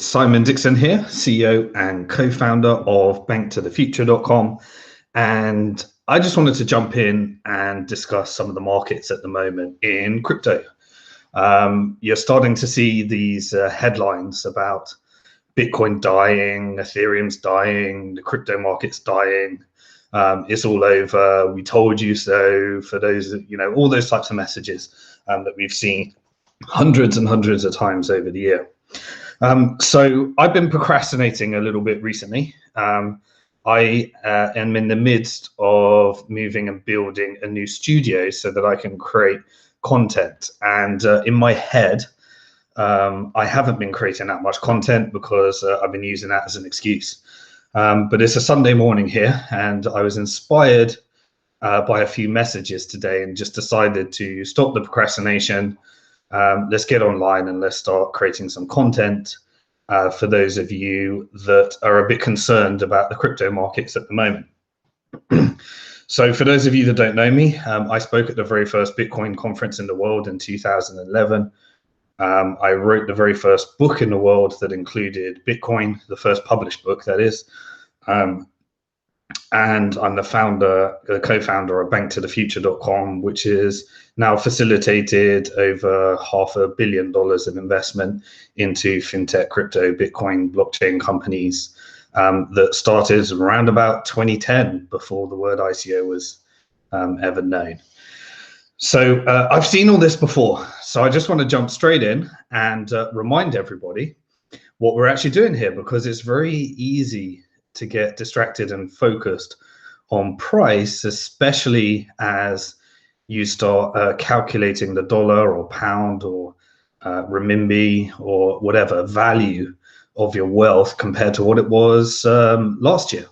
Simon Dixon here, CEO and co-founder of BnkToTheFuture.com. And I just wanted to jump in and discuss some of the markets at the moment in crypto. You're starting to see these headlines about Bitcoin dying, Ethereum's dying, the crypto market's dying. It's all over. We told you so. For those, all those types of messages that we've seen hundreds and hundreds of times over the year. So I've been procrastinating a little bit recently. I am in the midst of moving and building a new studio so that I can create content. And in my head, I haven't been creating that much content because I've been using that as an excuse. But it's a Sunday morning here, and I was inspired by a few messages today and just decided to stop the procrastination. Let's get online and let's start creating some content for those of you that are a bit concerned about the crypto markets at the moment. So for those of you that don't know me, I spoke at the very first Bitcoin conference in the world in 2011. I wrote the very first book in the world that included Bitcoin, the first published book, that is. And I'm the co-founder of BnkToTheFuture.com, which is now facilitated over $500 million of investment into fintech, crypto, Bitcoin, blockchain companies that started around about 2010, before the word ICO was ever known. So I've seen all this before. So I just want to jump straight in and remind everybody what we're actually doing here, because it's very easy to get distracted and focused on price, especially as you start calculating the dollar or pound or renminbi or whatever value of your wealth compared to what it was last year.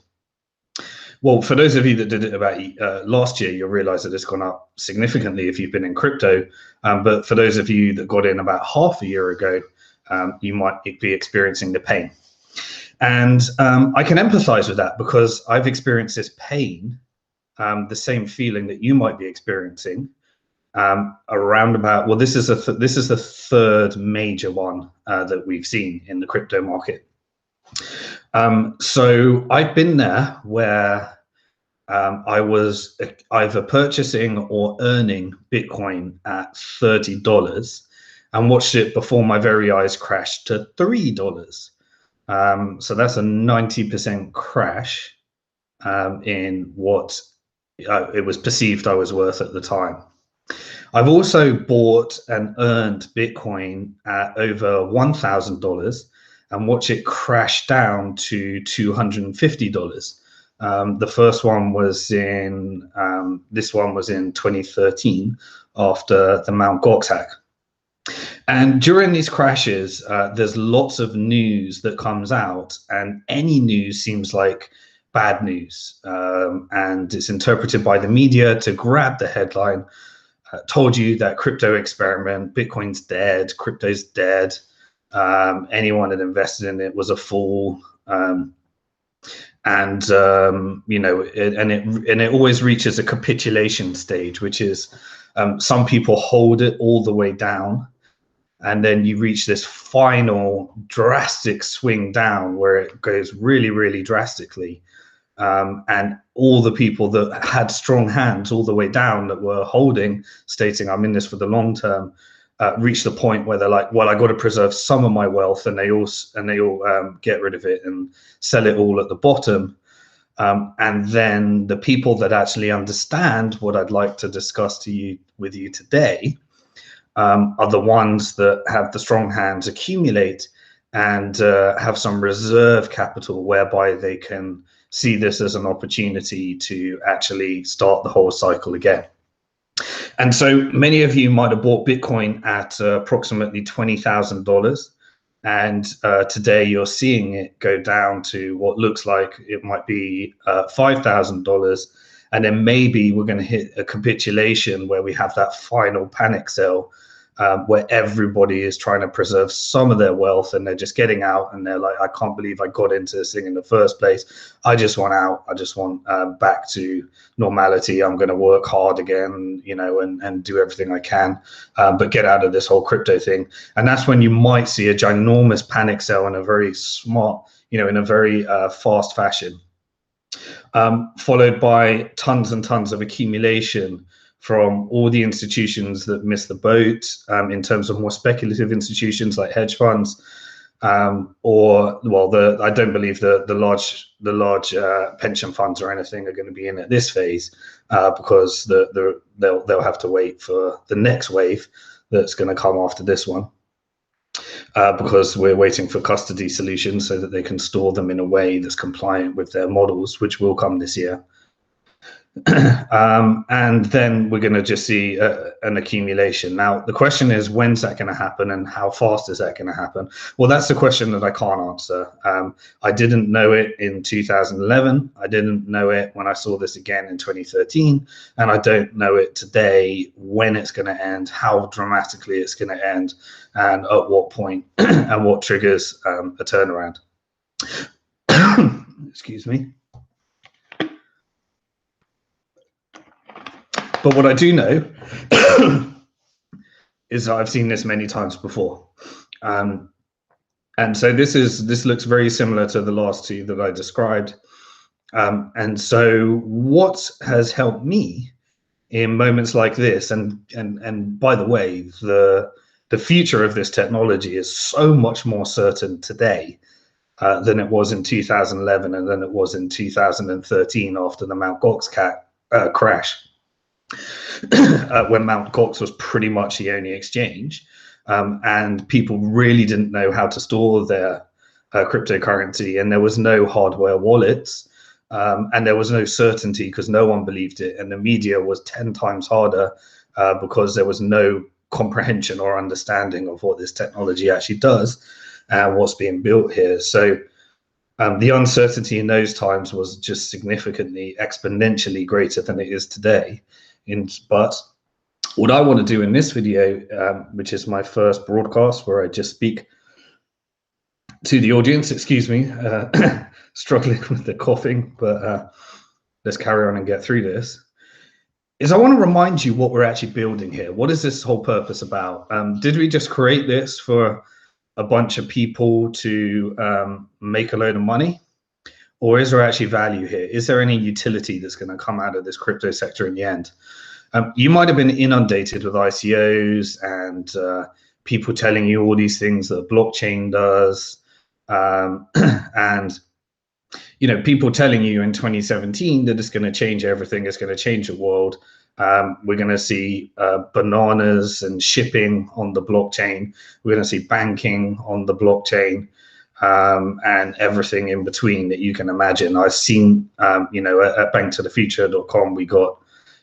Well, for those of you that did it about last year, you'll realize that it's gone up significantly if you've been in crypto. But for those of you that got in about half a year ago, you might be experiencing the pain. And I can empathize with that, because I've experienced this pain, the same feeling that you might be experiencing around about, well, this is the third major one that we've seen in the crypto market. So I've been there where I was either purchasing or earning Bitcoin at $30 and watched it before my very eyes crash to $3. So that's a 90% crash in what it was perceived I was worth at the time. I've also bought and earned Bitcoin at over $1,000 and watch it crash down to $250. The first one was in, this one was in 2013 after the Mt. Gox hack. And during these crashes, there's lots of news that comes out, and any news seems like bad news. And it's interpreted by the media to grab the headline, told you that crypto experiment, Bitcoin's dead, crypto's dead. Anyone that invested in it was a fool. And it always reaches a capitulation stage, which is some people hold it all the way down, and then you reach this final drastic swing down where it goes really, really drastically. And all the people that had strong hands all the way down that were holding, stating I'm in this for the long term, reach the point where they're like, well, I got to preserve some of my wealth, and they all get rid of it and sell it all at the bottom. And then the people that actually understand what I'd like to discuss with you today are the ones that have the strong hands accumulate and have some reserve capital, whereby they can see this as an opportunity to actually start the whole cycle again. And so many of you might have bought Bitcoin at approximately $20,000. And today you're seeing it go down to what looks like it might be $5,000. And then maybe we're going to hit a capitulation where we have that final panic sell where everybody is trying to preserve some of their wealth, and they're just getting out, and they're like, I can't believe I got into this thing in the first place. I just want out. I just want back to normality. I'm going to work hard again, you know, and do everything I can, but get out of this whole crypto thing. And that's when you might see a ginormous panic sell in a very smart, you know, in a very fast fashion, followed by tons and tons of accumulation from all the institutions that missed the boat, in terms of more speculative institutions like hedge funds, or, well, I don't believe the large pension funds or anything are going to be in at this phase, because they'll have to wait for the next wave that's going to come after this one, because we're waiting for custody solutions so that they can store them in a way that's compliant with their models, which will come this year. And then we're going to just see an accumulation. Now, the question is, when's that going to happen, and how fast is that going to happen? Well, that's the question that I can't answer. I didn't know it in 2011. I didn't know it when I saw this again in 2013. And I don't know it today, when it's going to end, how dramatically it's going to end, and at what point, and what triggers a turnaround. Excuse me. But what I do know is that I've seen this many times before. And so this looks very similar to the last two that I described. And so what has helped me in moments like this, and by the way, the future of this technology is so much more certain today than it was in 2011 and than it was in 2013 after the Mt. Gox crash. When Mt. Gox was pretty much the only exchange, and people really didn't know how to store their cryptocurrency, and there was no hardware wallets, and there was no certainty because no one believed it, and the media was 10 times harder because there was no comprehension or understanding of what this technology actually does and what's being built here. So the uncertainty in those times was just significantly, exponentially greater than it is today. But what I want to do in this video, which is my first broadcast where I just speak to the audience, excuse me, struggling with the coughing, but let's carry on and get through this, is I want to remind you what we're actually building here. What is this whole purpose about? Did we just create this for a bunch of people to make a load of money? Or is there actually value here? Is there any utility that's going to come out of this crypto sector in the end? You might have been inundated with ICOs and people telling you all these things that blockchain does. And, you know, people telling you in 2017 that it's going to change everything, it's going to change the world. We're going to see bananas and shipping on the blockchain. We're going to see banking on the blockchain. And everything in between that you can imagine. I've seen, you know, at BnkToTheFuture.com, we got,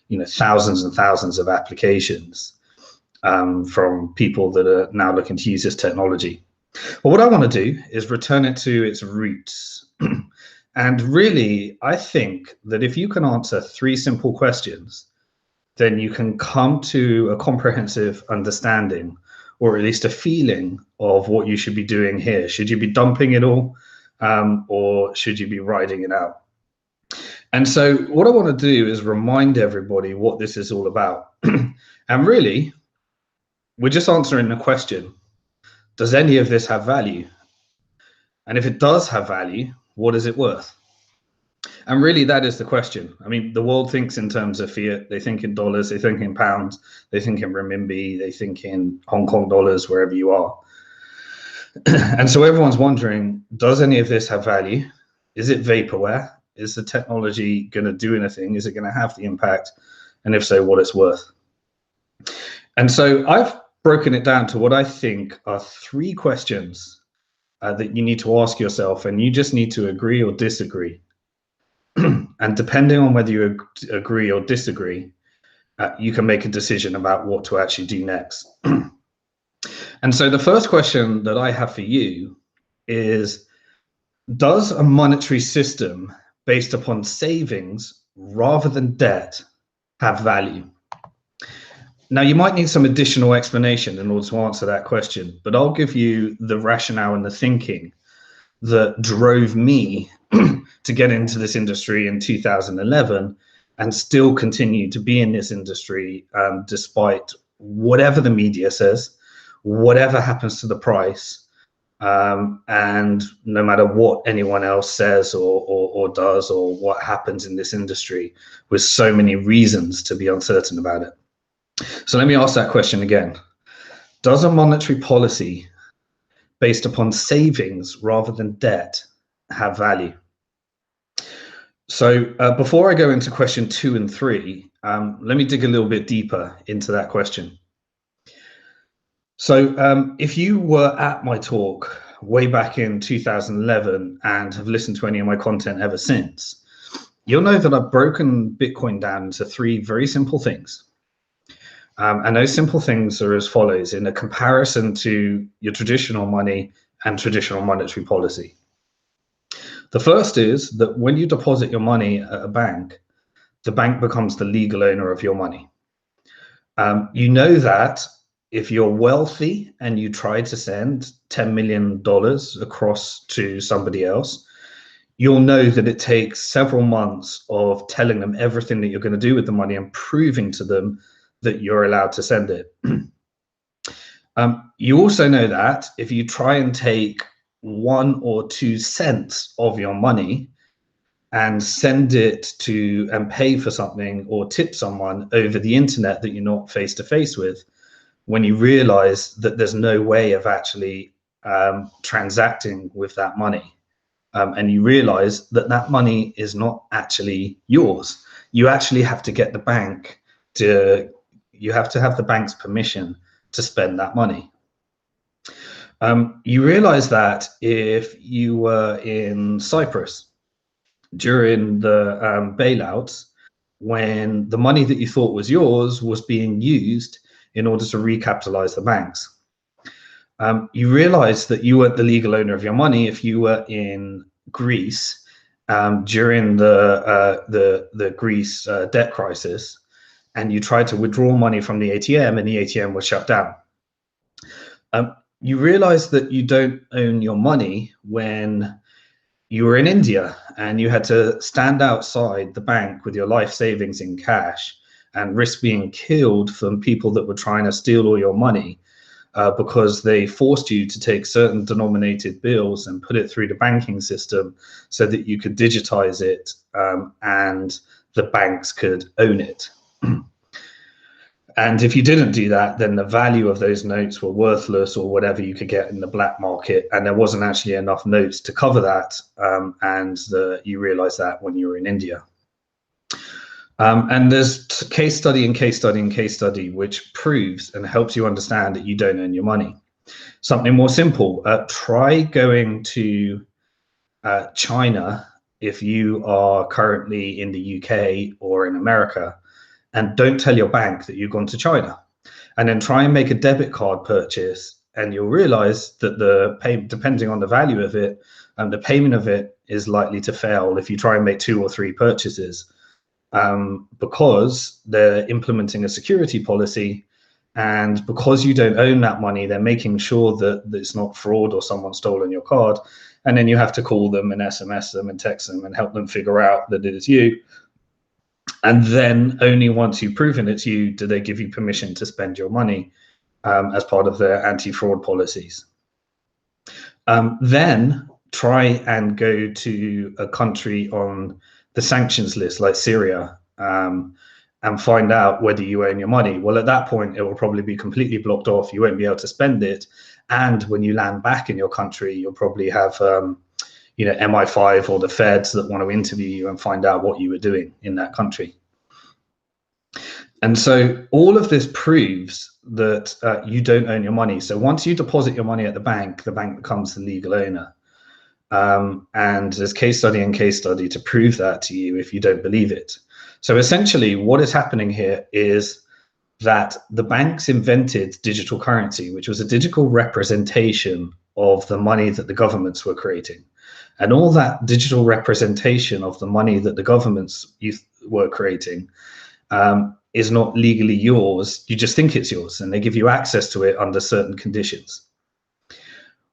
you know, thousands and thousands of applications from people that are now looking to use this technology. But what I want to do is return it to its roots. And really, I think that if you can answer 3 simple questions, then you can come to a comprehensive understanding, or at least a feeling of what you should be doing here. Should you be dumping it all, or should you be riding it out? And so what I want to do is remind everybody what this is all about. And really, we're just answering the question, does any of this have value? And if it does have value, what is it worth? And really, that is the question. I mean, the world thinks in terms of fiat. They think in dollars, they think in pounds, they think in renminbi, they think in Hong Kong dollars, wherever you are. And so everyone's wondering, does any of this have value? Is it vaporware? Is the technology going to do anything? Is it going to have the impact? And if so, what it's worth? And so I've broken it down to what I think are 3 questions that you need to ask yourself, and you just need to agree or disagree. And depending on whether you agree or disagree, you can make a decision about what to actually do next. And so the first question that I have for you is, does a monetary system based upon savings rather than debt have value? Now, you might need some additional explanation in order to answer that question, but I'll give you the rationale and the thinking that drove me to get into this industry in 2011 and still continue to be in this industry despite whatever the media says, whatever happens to the price, and no matter what anyone else says or does, or what happens in this industry, with so many reasons to be uncertain about it. So let me ask that question again. Does a monetary policy based upon savings rather than debt have value? So before I go into question 2 and 3, let me dig a little bit deeper into that question. So if you were at my talk way back in 2011 and have listened to any of my content ever since, you'll know that I've broken Bitcoin down into 3 very simple things. And those simple things are as follows in a comparison to your traditional money and traditional monetary policy. The first is that when you deposit your money at a bank, the bank becomes the legal owner of your money. You know that if you're wealthy and you try to send $10 million across to somebody else, you'll know that it takes several months of telling them everything that you're going to do with the money and proving to them that you're allowed to send it. You also know that if you try and take 1 or 2 cents of your money and send it to and pay for something or tip someone over the internet that you're not face to face with, when you realize that there's no way of actually transacting with that money, and you realize that that money is not actually yours, you actually have to get the bank to, you have to have the bank's permission to spend that money. You realize that if you were in Cyprus during the bailouts, when the money that you thought was yours was being used in order to recapitalize the banks, you realize that you weren't the legal owner of your money if you were in Greece during the Greece debt crisis, and you tried to withdraw money from the ATM and the ATM was shut down. You realize that you don't own your money when you were in India and you had to stand outside the bank with your life savings in cash and risk being killed from people that were trying to steal all your money because they forced you to take certain denominated bills and put it through the banking system so that you could digitize it and the banks could own it. And if you didn't do that, then the value of those notes were worthless or whatever you could get in the black market. And there wasn't actually enough notes to cover that. You realize that when you were in India. And there's case study and case study and case study, which proves and helps you understand that you don't own your money. Something more simple, try going to China if you are currently in the UK or in America, and don't tell your bank that you've gone to China, and then try and make a debit card purchase, and you'll realize that the payment, depending on the value of it, the payment of it is likely to fail if you try and make 2 or 3 purchases, because they're implementing a security policy, and because you don't own that money, they're making sure that it's not fraud or someone stolen your card, and then you have to call them and SMS them and text them and help them figure out that it is you. And then only once you've proven it's you do they give you permission to spend your money as part of their anti-fraud policies. Then try and go to a country on the sanctions list like Syria and find out whether you own your money. Well, at that point, it will probably be completely blocked off. You won't be able to spend it. And when you land back in your country, you'll probably have MI5 or the feds that want to interview you and find out what you were doing in that country. And so all of this proves that you don't own your money. So once you deposit your money at the bank becomes the legal owner. And there's case study and case study to prove that to you if you don't believe it. So essentially what is happening here is that the banks invented digital currency, which was a digital representation of the money that the governments were creating. And all that digital representation of the money that the governments were creating is not legally yours. You just think it's yours, and they give you access to it under certain conditions.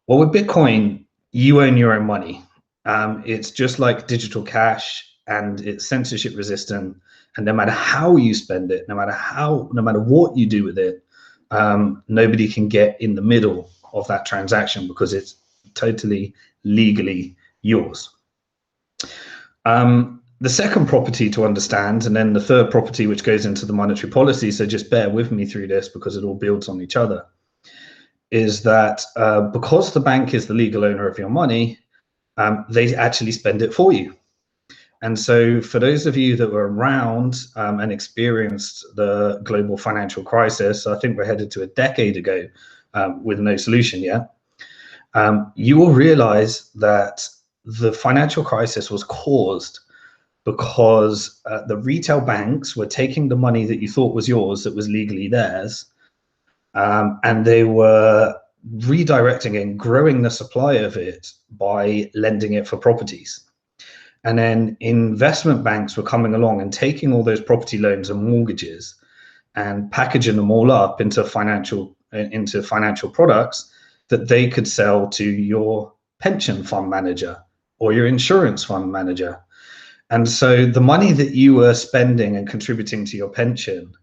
Well, with Bitcoin, you own your own money. It's just like digital cash, and it's censorship resistant. And no matter how you spend it, no matter what you do with it, nobody can get in the middle of that transaction because it's totally legally yours. The second property to understand, and then the third property, which goes into the monetary policy, so just bear with me through this because it all builds on each other, is that because the bank is the legal owner of your money, they actually spend it for you. And so for those of you that were around and experienced the global financial crisis, I think we're headed to a decade ago with no solution yet, you will realize that the financial crisis was caused because the retail banks were taking the money that you thought was yours, that was legally theirs, and they were redirecting and growing the supply of it by lending it for properties. And then investment banks were coming along and taking all those property loans and mortgages and packaging them all up into financial products that they could sell to your pension fund manager or your insurance fund manager. And so the money that you were spending and contributing to your pension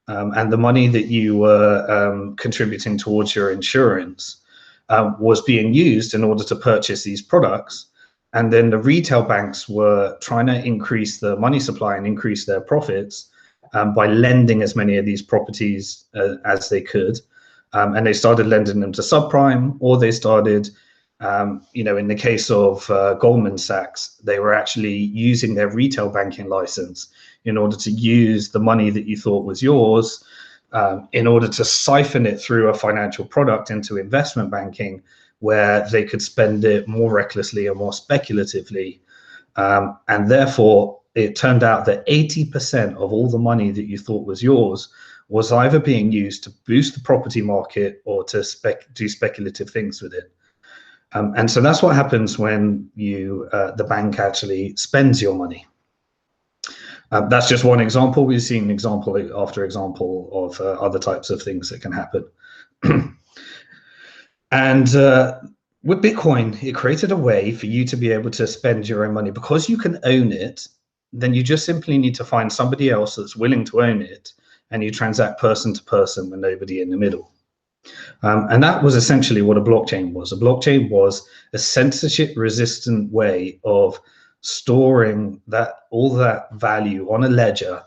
and the money that you were contributing towards your insurance was being used in order to purchase these products. And then the retail banks were trying to increase the money supply and increase their profits by lending as many of these properties as they could. And they started lending them to subprime, or they started, in the case of Goldman Sachs, they were actually using their retail banking license in order to use the money that you thought was yours in order to siphon it through a financial product into investment banking, where they could spend it more recklessly or more speculatively. And therefore, it turned out that 80% of all the money that you thought was yours was either being used to boost the property market or to do speculative things with it. And so that's what happens when the bank actually spends your money. That's just one example. We've seen example after example of other types of things that can happen. And with Bitcoin, it created a way for you to be able to spend your own money. Because you can own it, then you just simply need to find somebody else that's willing to own it, and you transact person to person with nobody in the middle. And that was essentially what a blockchain was. A blockchain was a censorship-resistant way of storing all that value on a ledger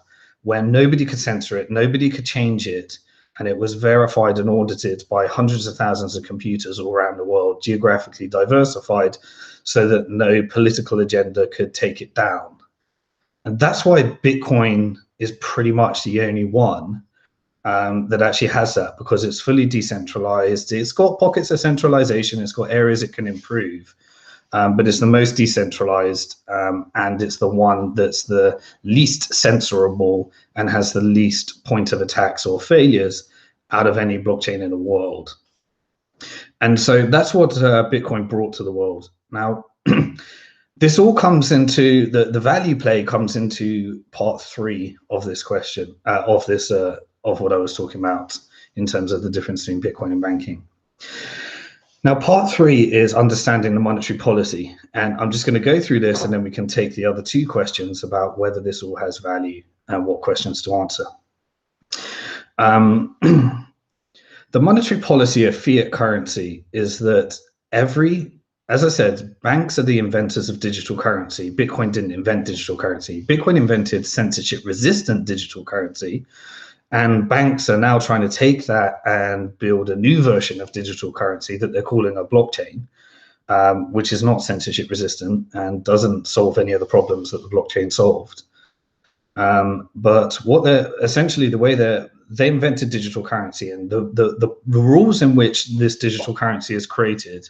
where nobody could censor it, nobody could change it, and it was verified and audited by hundreds of thousands of computers all around the world, geographically diversified, so that no political agenda could take it down. And that's why Bitcoin is pretty much the only one that actually has that, because it's fully decentralized. It's got pockets of centralization, it's got areas it can improve, but it's the most decentralized, and it's the one that's the least censorable and has the least point of attacks or failures out of any blockchain in the world. And so that's what Bitcoin brought to the world. Now, this all comes into the value play comes into part 3 of this question, of what I was talking about in terms of the difference between Bitcoin and banking. Now, part 3 is understanding the monetary policy. And I'm just going to go through this, and then we can take the other 2 questions about whether this all has value and what questions to answer. The monetary policy of fiat currency is that as I said, banks are the inventors of digital currency. Bitcoin didn't invent digital currency. Bitcoin invented censorship-resistant digital currency. And banks are now trying to take that and build a new version of digital currency that they're calling a blockchain, which is not censorship resistant and doesn't solve any of the problems that the blockchain solved. But what they're essentially, the way they invented digital currency, and the rules in which this digital currency is created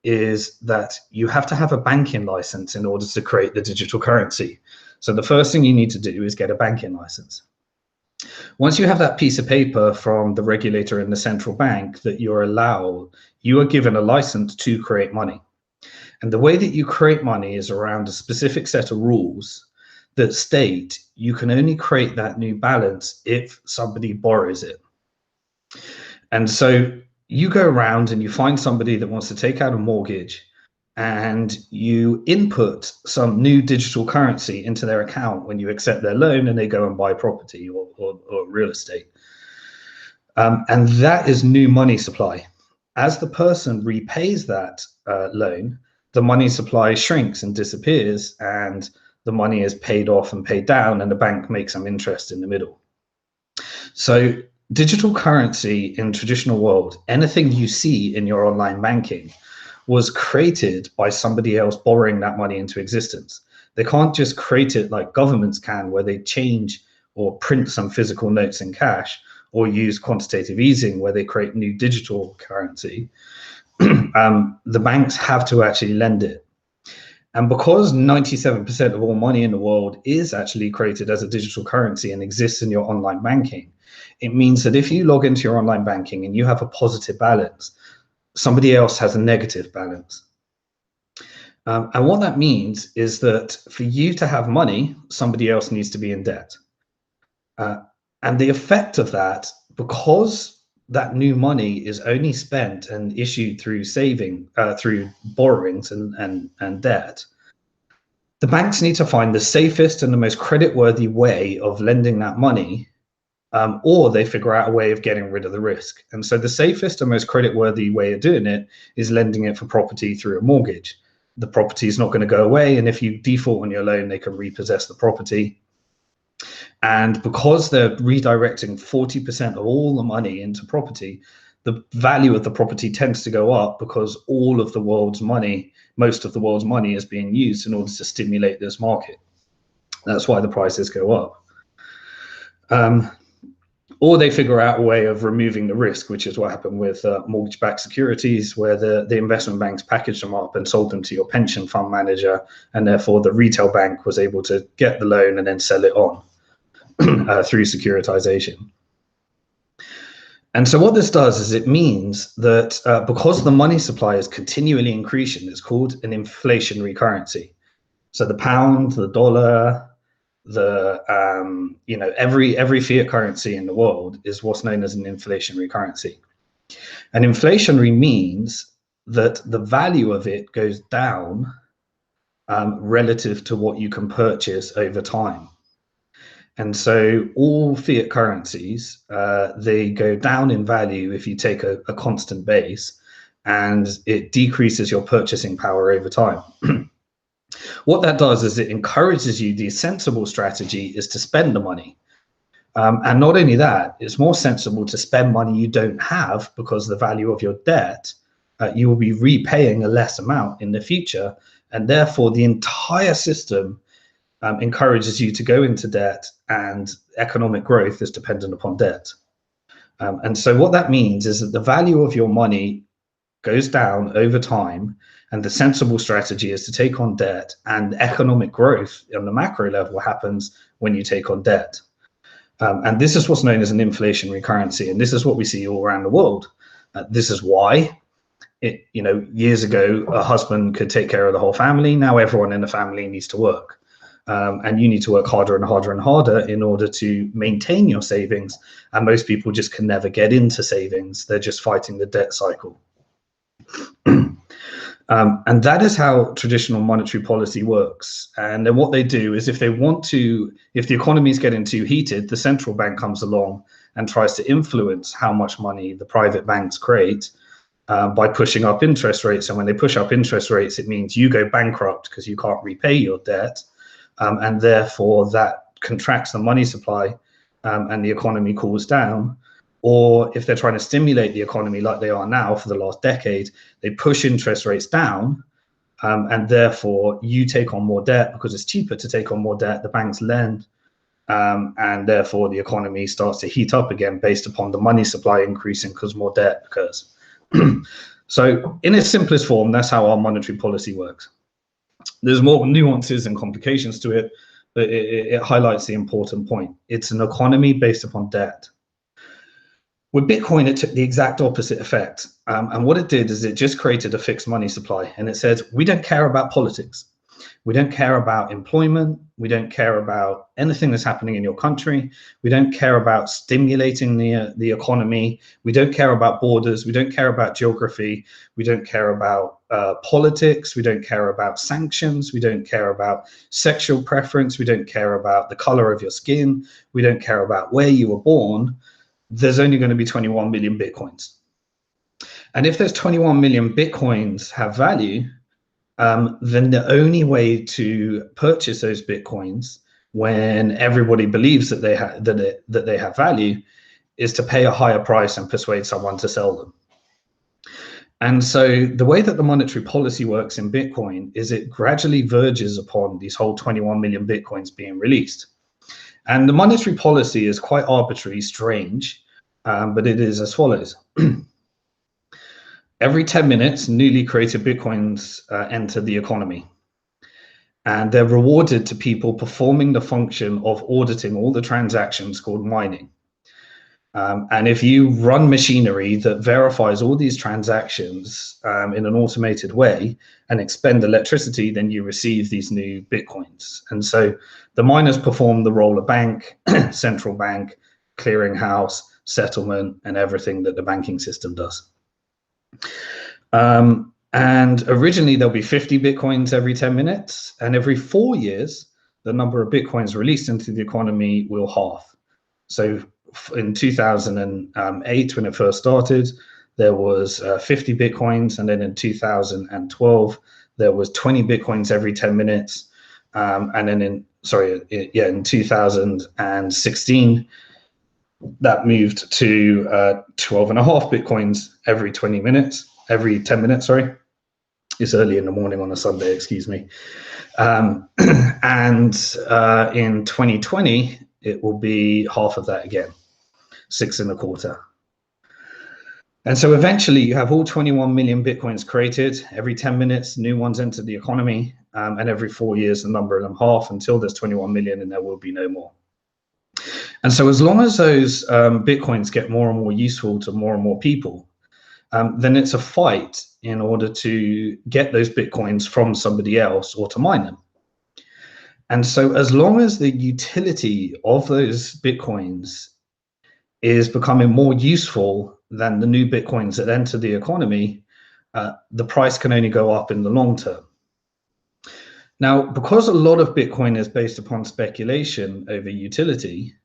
is that you have to have a banking license in order to create the digital currency. So the first thing you need to do is get a banking license. Once you have that piece of paper from the regulator in the central bank that you are given a license to create money. And the way that you create money is around a specific set of rules that state you can only create that new balance if somebody borrows it. And so you go around and you find somebody that wants to take out a mortgage, and you input some new digital currency into their account when you accept their loan, and they go and buy property or real estate. And that is new money supply. As the person repays that loan, the money supply shrinks and disappears, and the money is paid off and paid down, and the bank makes some interest in the middle. So digital currency in traditional world, anything you see in your online banking was created by somebody else borrowing that money into existence. They can't just create it like governments can, where they change or print some physical notes in cash, or use quantitative easing where they create new digital currency. The banks have to actually lend it. And because 97% of all money in the world is actually created as a digital currency and exists in your online banking, it means that if you log into your online banking and you have a positive balance, somebody else has a negative balance. And what that means is that for you to have money, somebody else needs to be in debt. And the effect of that, because that new money is only spent and issued through through borrowings and debt, the banks need to find the safest and the most creditworthy way of lending that money, or they figure out a way of getting rid of the risk. And so the safest and most creditworthy way of doing it is lending it for property through a mortgage. The property is not going to go away, and if you default on your loan, they can repossess the property. And because they're redirecting 40% of all the money into property, the value of the property tends to go up, because all of the world's money, most of the world's money, is being used in order to stimulate this market. That's why the prices go up. Or they figure out a way of removing the risk, which is what happened with mortgage-backed securities, where the investment banks packaged them up and sold them to your pension fund manager, and therefore the retail bank was able to get the loan and then sell it on through securitization. And so what this does is it means that because the money supply is continually increasing, it's called an inflationary currency. So the pound, the dollar, every fiat currency in the world is what's known as an inflationary currency. And inflationary means that the value of it goes down relative to what you can purchase over time. And so all fiat currencies, they go down in value if you take a constant base, and it decreases your purchasing power over time. What that does is it encourages you, the sensible strategy is to spend the money. And not only that, it's more sensible to spend money you don't have, because the value of your debt, you will be repaying a less amount in the future. And therefore the entire system encourages you to go into debt, and economic growth is dependent upon debt. And so what that means is that the value of your money goes down over time, and the sensible strategy is to take on debt, and economic growth on the macro level happens when you take on debt. And this is what's known as an inflationary currency, and this is what we see all around the world. This is why years ago a husband could take care of the whole family. Now everyone in the family needs to work. And you need to work harder and harder and harder in order to maintain your savings. And most people just can never get into savings. They're just fighting the debt cycle. And that is how traditional monetary policy works. And then what they do is if the economy is getting too heated, the central bank comes along and tries to influence how much money the private banks create by pushing up interest rates. And when they push up interest rates, it means you go bankrupt because you can't repay your debt. And therefore that contracts the money supply, and the economy cools down. Or if they're trying to stimulate the economy like they are now for the last decade, they push interest rates down, and therefore you take on more debt because it's cheaper to take on more debt. The banks lend, and therefore the economy starts to heat up again based upon the money supply increasing because more debt occurs. So in its simplest form, that's how our monetary policy works. There's more nuances and complications to it, but it highlights the important point. It's an economy based upon debt. With Bitcoin, it took the exact opposite effect. And what it did is it just created a fixed money supply. And it said, we don't care about politics. We don't care about employment. We don't care about anything that's happening in your country. We don't care about stimulating the economy. We don't care about borders. We don't care about geography. We don't care about politics. We don't care about sanctions. We don't care about sexual preference. We don't care about the color of your skin. We don't care about where you were born. There's only going to be 21 million Bitcoins. And if those 21 million Bitcoins have value, then the only way to purchase those Bitcoins when everybody believes that they have value is to pay a higher price and persuade someone to sell them. And so the way that the monetary policy works in Bitcoin is it gradually verges upon these whole 21 million Bitcoins being released. And the monetary policy is quite arbitrary, strange, but it is as follows. Every 10 minutes, newly created Bitcoins enter the economy. And they're rewarded to people performing the function of auditing all the transactions called mining. And if you run machinery that verifies all these transactions in an automated way and expend electricity, then you receive these new Bitcoins. And so the miners perform the role of bank, central bank, clearinghouse, settlement, and everything that the banking system does. And originally there'll be 50 Bitcoins every 10 minutes, and every 4 years, the number of Bitcoins released into the economy will halve. So in 2008, when it first started, there was 50 Bitcoins, and then in 2012, there was 20 Bitcoins every 10 minutes. And then in 2016, that moved to 12.5 Bitcoins every 10 minutes, It's early in the morning on a Sunday, excuse me. And in 2020, it will be half of that again, 6.25. And so eventually you have all 21 million Bitcoins created. Every 10 minutes, new ones enter the economy. And every 4 years, the number of them half until there's 21 million, and there will be no more. And so as long as those Bitcoins get more and more useful to more and more people, then it's a fight in order to get those Bitcoins from somebody else or to mine them. And so as long as the utility of those Bitcoins is becoming more useful than the new Bitcoins that enter the economy, the price can only go up in the long term. Now, because a lot of Bitcoin is based upon speculation over utility,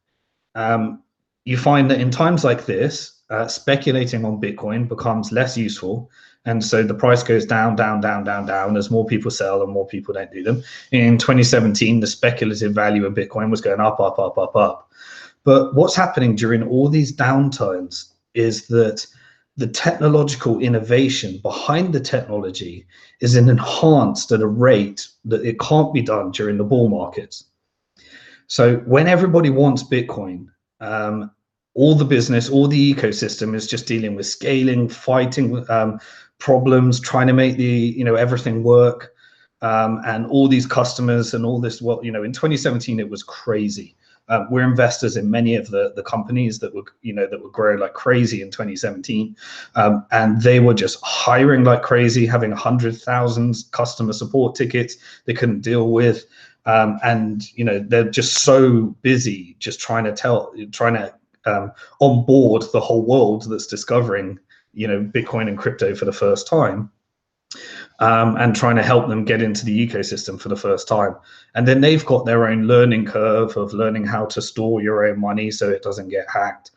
you find that in times like this, speculating on Bitcoin becomes less useful. And so the price goes down, down, down, down, down as more people sell and more people don't do them. In 2017, the speculative value of Bitcoin was going up, up, up, up, up. But what's happening during all these downturns is that the technological innovation behind the technology is enhanced at a rate that it can't be done during the bull markets. So when everybody wants Bitcoin, all the business, all the ecosystem is just dealing with scaling, fighting problems, trying to make everything work, and all these customers and all this. Well, in 2017 it was crazy. We're investors in many of the companies that were growing like crazy in 2017, and they were just hiring like crazy, having 100,000 customer support tickets they couldn't deal with. And they're just so busy just trying to onboard the whole world that's discovering Bitcoin and crypto for the first time, and trying to help them get into the ecosystem for the first time. And then they've got their own learning curve of learning how to store your own money so it doesn't get hacked.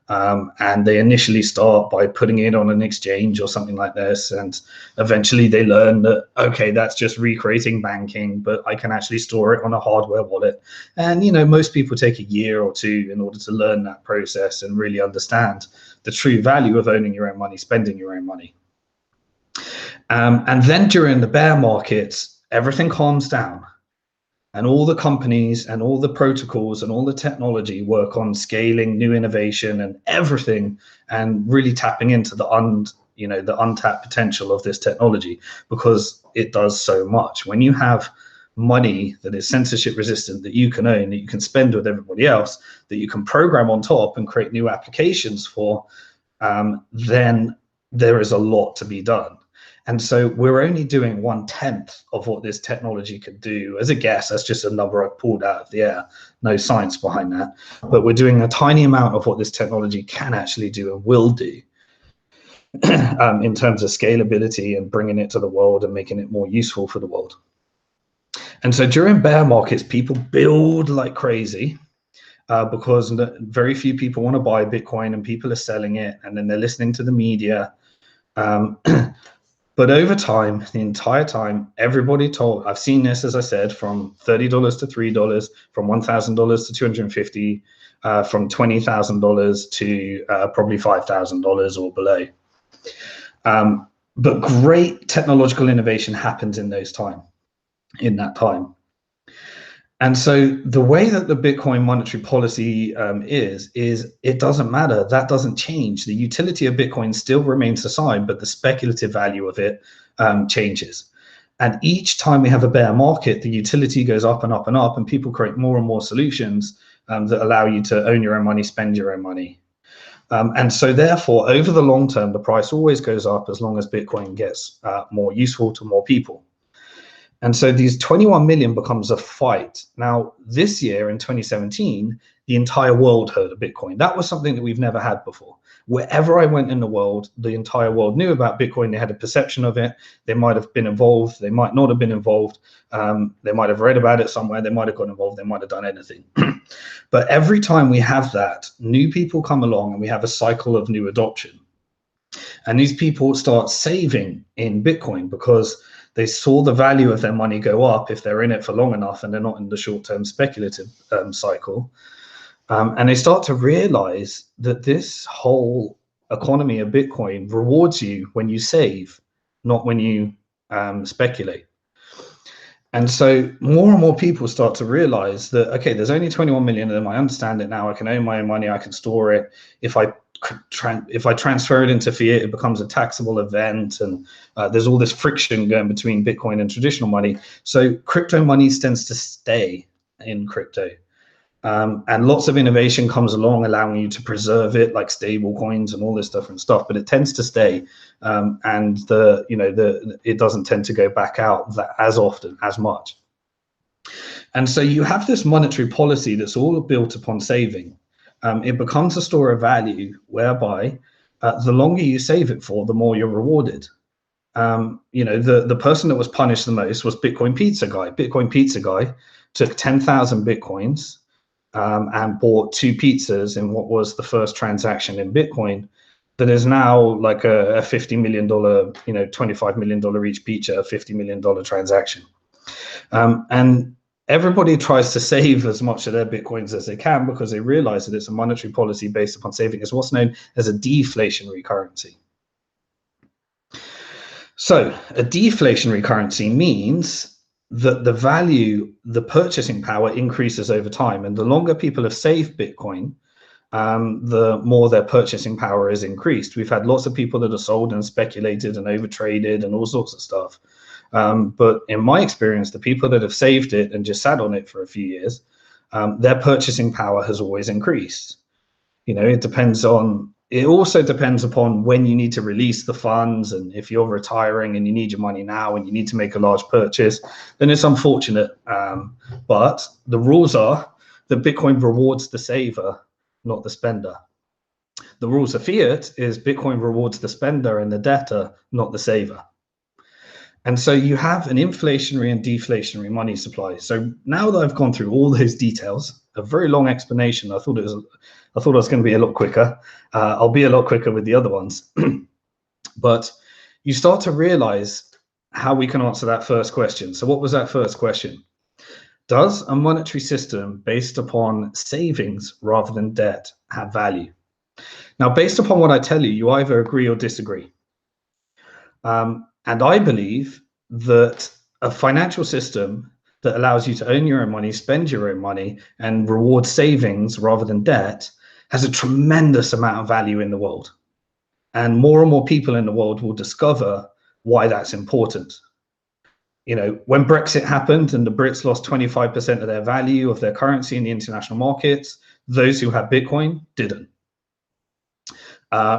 And they initially start by putting it on an exchange or something like this, and eventually they learn that, okay, that's just recreating banking, but I can actually store it on a hardware wallet. And most people take a year or two in order to learn that process and really understand the true value of owning your own money, spending your own money. And then during the bear markets, everything calms down. And all the companies and all the protocols and all the technology work on scaling new innovation and everything, and really tapping into the untapped potential of this technology, because it does so much. When you have money that is censorship resistant, that you can own, that you can spend with everybody else, that you can program on top and create new applications for, then there is a lot to be done. And so we're only doing 1/10 of what this technology could do. As a guess, that's just a number I pulled out of the air, no science behind that. But we're doing a tiny amount of what this technology can actually do and will do in terms of scalability and bringing it to the world and making it more useful for the world. And so during bear markets, people build like crazy because very few people want to buy Bitcoin and people are selling it, and then they're listening to the media. But over time, the entire time, everybody told, I've seen this, as I said, from $30 to $3, from $1,000 to $250, from $20,000 to probably $5,000 or below. But great technological innovation happens in that time. And so the way that the Bitcoin monetary policy is it doesn't matter. That doesn't change. The utility of Bitcoin still remains the same, but the speculative value of it changes. And each time we have a bear market, the utility goes up and up and up, and people create more and more solutions that allow you to own your own money, spend your own money. And so therefore, over the long term, the price always goes up as long as Bitcoin gets more useful to more people. And so these 21 million becomes a fight. Now, this year in 2017, the entire world heard of Bitcoin. That was something that we've never had before. Wherever I went in the world, the entire world knew about Bitcoin. They had a perception of it. They might have been involved. They might not have been involved. They might have read about it somewhere. They might have got involved. They might have done anything. But every time we have that, new people come along and we have a cycle of new adoption. And these people start saving in Bitcoin because they saw the value of their money go up if they're in it for long enough and they're not in the short-term speculative cycle. And they start to realize that this whole economy of Bitcoin rewards you when you save, not when you speculate. And so more and more people start to realize that, okay, there's only 21 million of them. I understand it now. I can own my own money. I can store it. If I transfer it into fiat, it becomes a taxable event, and there's all this friction going between Bitcoin and traditional money. So crypto money tends to stay in crypto, and lots of innovation comes along, allowing you to preserve it, like stable coins and all this different stuff. But it tends to stay, and it doesn't tend to go back out as often, as much. And so you have this monetary policy that's all built upon saving. It becomes a store of value whereby the longer you save it for, the more you're rewarded. The person that was punished the most was Bitcoin Pizza Guy. Bitcoin Pizza Guy took 10,000 Bitcoins and bought 2 pizzas in what was the first transaction in Bitcoin that is now like a $50 million, $25 million each pizza, a $50 million transaction. And everybody tries to save as much of their Bitcoins as they can because they realize that it's a monetary policy based upon saving. It's what's known as a deflationary currency. So a deflationary currency means that the value, the purchasing power increases over time. And the longer people have saved Bitcoin, the more their purchasing power is increased. We've had lots of people that have sold and speculated and overtraded and all sorts of stuff. But in my experience, the people that have saved it and just sat on it for a few years, their purchasing power has always increased. It also depends upon when you need to release the funds, and if you're retiring and you need your money now and you need to make a large purchase, then it's unfortunate. But the rules are that Bitcoin rewards the saver, not the spender. The rules of fiat is Bitcoin rewards the spender and the debtor, not the saver. And so you have an inflationary and deflationary money supply. So now that I've gone through all those details, a very long explanation, I thought it was going to be a lot quicker. I'll be a lot quicker with the other ones. But you start to realize how we can answer that first question. So what was that first question? Does a monetary system based upon savings rather than debt have value? Now, based upon what I tell you, you either agree or disagree. And I believe that a financial system that allows you to own your own money, spend your own money, and reward savings rather than debt has a tremendous amount of value in the world. And more people in the world will discover why that's important. When Brexit happened and the Brits lost 25% of their value of their currency in the international markets, those who had Bitcoin didn't.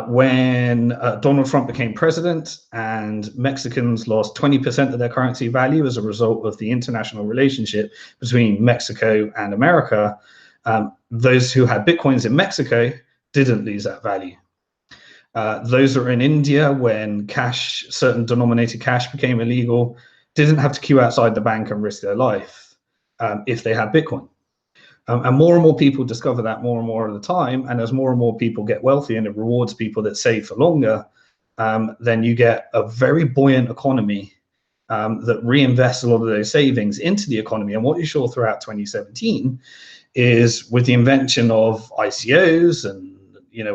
When Donald Trump became president and Mexicans lost 20% of their currency value as a result of the international relationship between Mexico and America, those who had Bitcoins in Mexico didn't lose that value. Those that were in India when cash, certain denominated cash became illegal, didn't have to queue outside the bank and risk their life if they had Bitcoin. And more people discover that more and more of the time. And as more and more people get wealthy and it rewards people that save for longer, then you get a very buoyant economy that reinvests a lot of those savings into the economy. And what you saw throughout 2017 is with the invention of ICOs and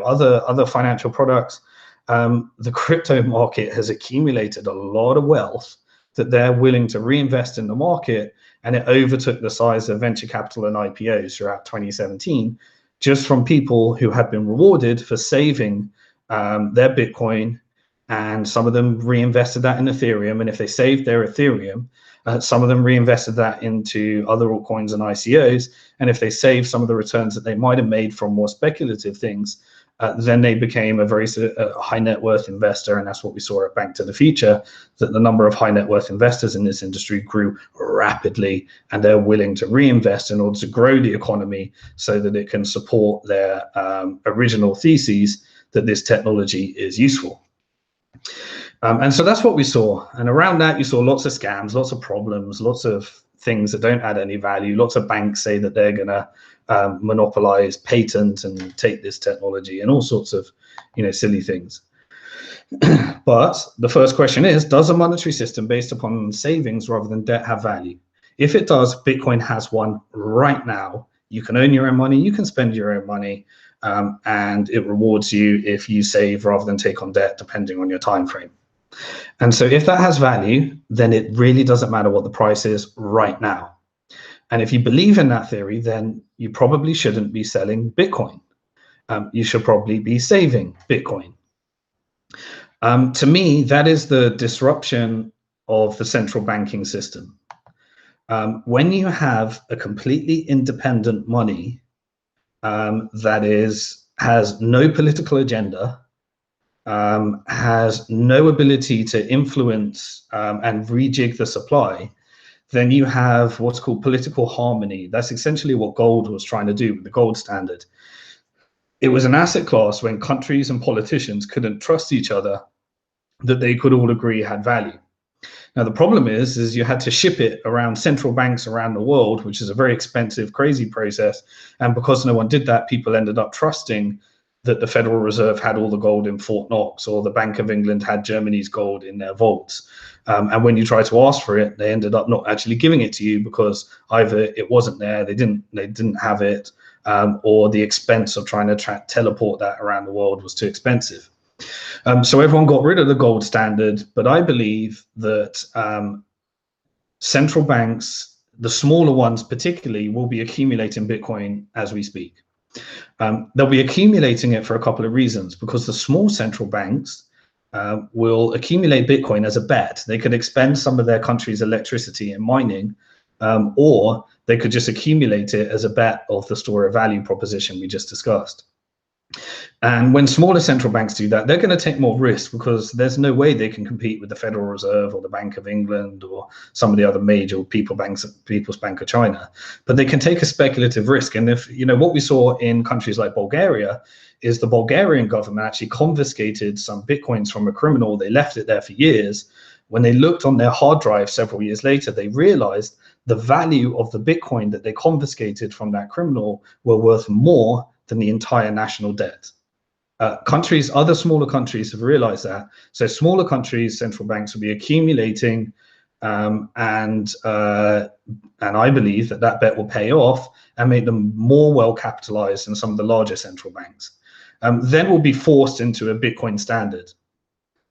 other financial products, the crypto market has accumulated a lot of wealth that they're willing to reinvest in the market, and it overtook the size of venture capital and IPOs throughout 2017, just from people who had been rewarded for saving their Bitcoin, and some of them reinvested that in Ethereum. And if they saved their Ethereum, some of them reinvested that into other altcoins and ICOs. And if they saved some of the returns that they might have made from more speculative things, then they became a very high net worth investor. And that's what we saw at Bank to the Future, that the number of high net worth investors in this industry grew rapidly, and they're willing to reinvest in order to grow the economy so that it can support their original theses that this technology is useful. And so that's what we saw. And around that, you saw lots of scams, lots of problems, lots of things that don't add any value. Lots of banks say that they're going to monopolize, patent, and take this technology, and all sorts of, silly things. But the first question is, does a monetary system based upon savings rather than debt have value? If it does, Bitcoin has one right now. You can earn your own money, you can spend your own money, and it rewards you if you save rather than take on debt, depending on your time frame. And so if that has value, then it really doesn't matter what the price is right now. And if you believe in that theory, then you probably shouldn't be selling Bitcoin. You should probably be saving Bitcoin. To me, that is the disruption of the central banking system. When you have a completely independent money that has no political agenda, has no ability to influence and rejig the supply, then you have what's called political harmony. That's essentially what gold was trying to do with the gold standard. It was an asset class when countries and politicians couldn't trust each other that they could all agree had value. Now, the problem is you had to ship it around central banks around the world, which is a very expensive, crazy process. And because no one did that, people ended up trusting that the Federal Reserve had all the gold in Fort Knox, or the Bank of England had Germany's gold in their vaults. And when you try to ask for it, they ended up not actually giving it to you because either it wasn't there, they didn't have it, or the expense of trying to teleport that around the world was too expensive. So everyone got rid of the gold standard. But I believe that central banks, the smaller ones particularly, will be accumulating Bitcoin as we speak. They'll be accumulating it for a couple of reasons, because the small central banks will accumulate Bitcoin as a bet. They could expend some of their country's electricity in mining, or they could just accumulate it as a bet of the store of value proposition we just discussed. And when smaller central banks do that, they're going to take more risk, because there's no way they can compete with the Federal Reserve or the Bank of England or some of the other major People's Bank of China. But they can take a speculative risk. And if what we saw in countries like Bulgaria is the Bulgarian government actually confiscated some Bitcoins from a criminal. They left it there for years. When they looked on their hard drive several years later, they realized the value of the Bitcoin that they confiscated from that criminal were worth more than the entire national debt. Other smaller countries have realized that. So smaller countries, central banks will be accumulating, and I believe that bet will pay off and make them more well capitalized than some of the larger central banks. Then we'll be forced into a Bitcoin standard.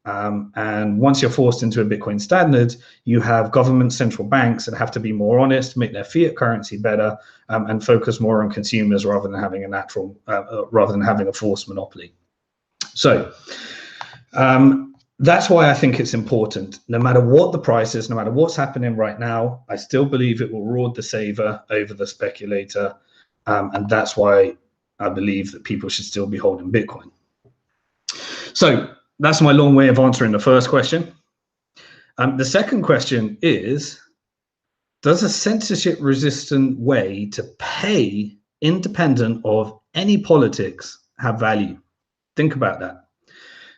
And once you're forced into a Bitcoin standard, you have government central banks that have to be more honest, make their fiat currency better, and focus more on consumers rather than having a forced monopoly. So that's why I think it's important. No matter what the price is, no matter what's happening right now, I still believe it will reward the saver over the speculator, and that's why I believe that people should still be holding Bitcoin. So that's my long way of answering the first question. The second question is, does a censorship-resistant way to pay independent of any politics have value? Think about that.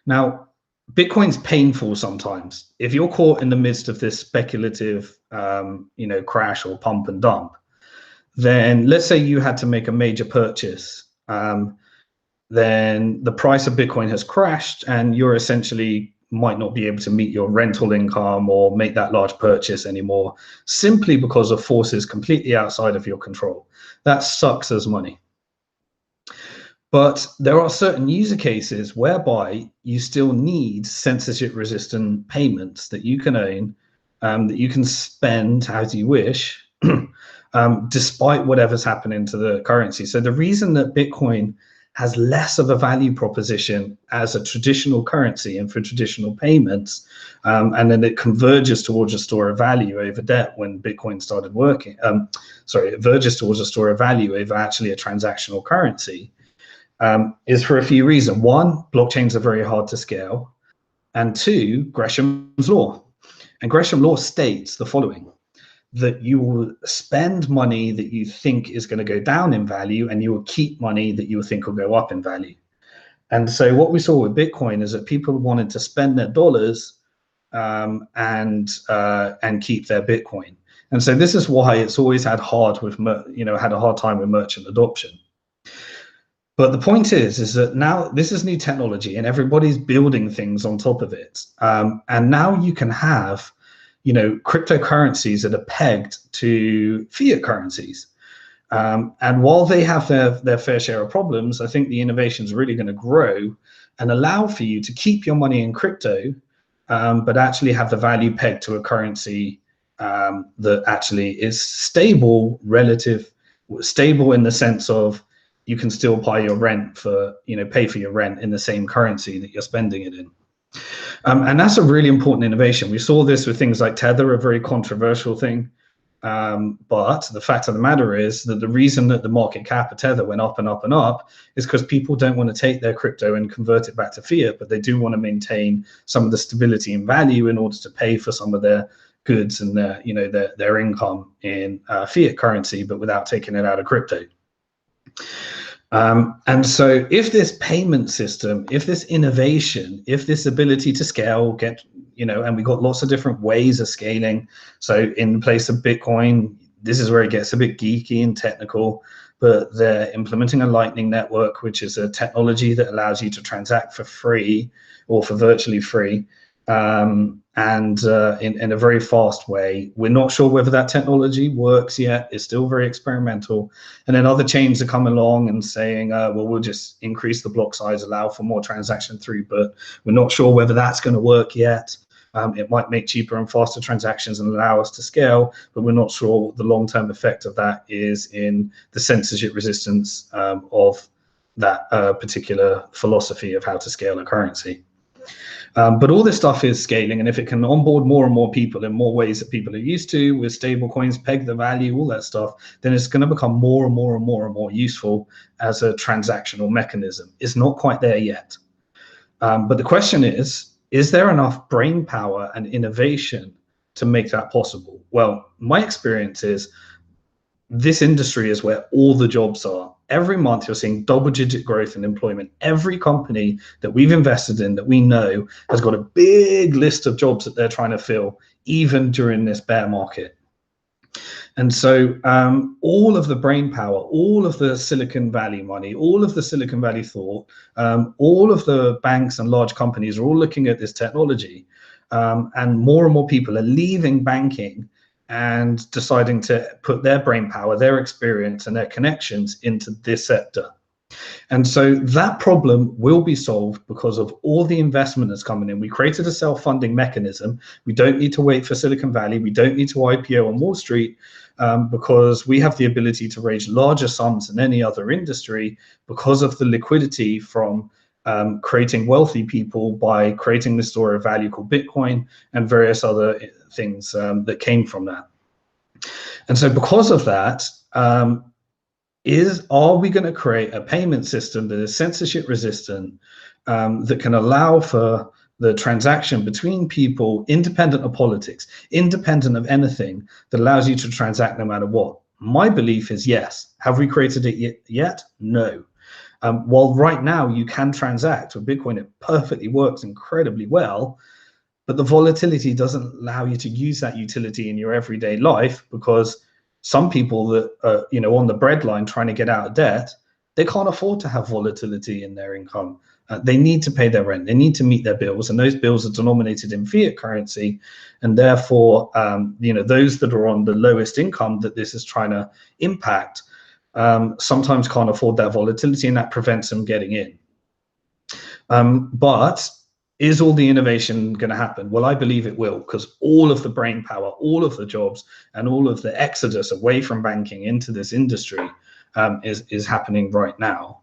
Now, Bitcoin's painful sometimes. If you're caught in the midst of this speculative, crash or pump and dump, then let's say you had to make a major purchase, then the price of Bitcoin has crashed and you're essentially might not be able to meet your rental income or make that large purchase anymore, simply because of forces completely outside of your control. That sucks as money. But there are certain user cases whereby you still need censorship-resistant payments that you can own, that you can spend as you wish, despite whatever's happening to the currency. So the reason that Bitcoin has less of a value proposition as a traditional currency and for traditional payments, and then it converges towards a store of value over debt when Bitcoin started working. It verges towards a store of value over actually a transactional currency, is for a few reasons. One, blockchains are very hard to scale. And two, Gresham's law. And Gresham's law states the following: that you will spend money that you think is going to go down in value, and you will keep money that you think will go up in value. And so what we saw with Bitcoin is that people wanted to spend their dollars and keep their Bitcoin. And so this is why it's always had a hard time with merchant adoption. But the point is that now this is new technology and everybody's building things on top of it. And now you can have cryptocurrencies that are pegged to fiat currencies. And while they have their fair share of problems, I think the innovation is really going to grow and allow for you to keep your money in crypto, but actually have the value pegged to a currency that actually is stable in the sense of you can still pay your rent pay for your rent in the same currency that you're spending it in. And that's a really important innovation. We saw this with things like Tether, a very controversial thing. But the fact of the matter is that the reason that the market cap of Tether went up and up and up is because people don't want to take their crypto and convert it back to fiat, but they do want to maintain some of the stability and value in order to pay for some of their goods and their income in fiat currency, but without taking it out of crypto. And so if this payment system, if this innovation, if this ability to scale, and we got lots of different ways of scaling. So in place of Bitcoin, this is where it gets a bit geeky and technical, but they're implementing a Lightning network, which is a technology that allows you to transact for free or for virtually free. And in a very fast way. We're not sure whether that technology works yet. It's still very experimental. And then other chains are coming along and saying, well, we'll just increase the block size, allow for more transaction throughput. We're not sure whether that's going to work yet. It might make cheaper and faster transactions and allow us to scale, but we're not sure what the long-term effect of that is in the censorship resistance of that particular philosophy of how to scale a currency. But all this stuff is scaling, and if it can onboard more and more people in more ways that people are used to, with stable coins, peg the value, all that stuff, then it's going to become more and more and more and more useful as a transactional mechanism. It's not quite there yet. But the question is there enough brain power and innovation to make that possible? Well, my experience is this industry is where all the jobs are. Every month you're seeing double-digit growth in employment. Every company that we've invested in that we know has got a big list of jobs that they're trying to fill, even during this bear market. And so all of the brain power, all of the Silicon Valley money, all of the Silicon Valley thought, all of the banks and large companies are all looking at this technology, and more people are leaving banking and deciding to put their brain power, their experience, and their connections into this sector. And so that problem will be solved because of all the investment that's coming in. We created a self-funding mechanism. We don't need to wait for Silicon Valley. We don't need to IPO on Wall Street, because we have the ability to raise larger sums than any other industry because of the liquidity from creating wealthy people by creating this store of value called Bitcoin and various other things that came from that. And so because of that, are we going to create a payment system that is censorship resistant, that can allow for the transaction between people independent of politics, independent of anything, that allows you to transact no matter what? My belief is yes. Have we created it yet? No. While right now you can transact with Bitcoin, it perfectly works incredibly well, but the volatility doesn't allow you to use that utility in your everyday life, because some people that are, on the breadline trying to get out of debt, they can't afford to have volatility in their income. They need to pay their rent, they need to meet their bills, and those bills are denominated in fiat currency, and therefore, those that are on the lowest income that this is trying to impact sometimes can't afford that volatility, and that prevents them getting in. But is all the innovation going to happen? Well, I believe it will, because all of the brain power, all of the jobs, and all of the exodus away from banking into this industry is happening right now.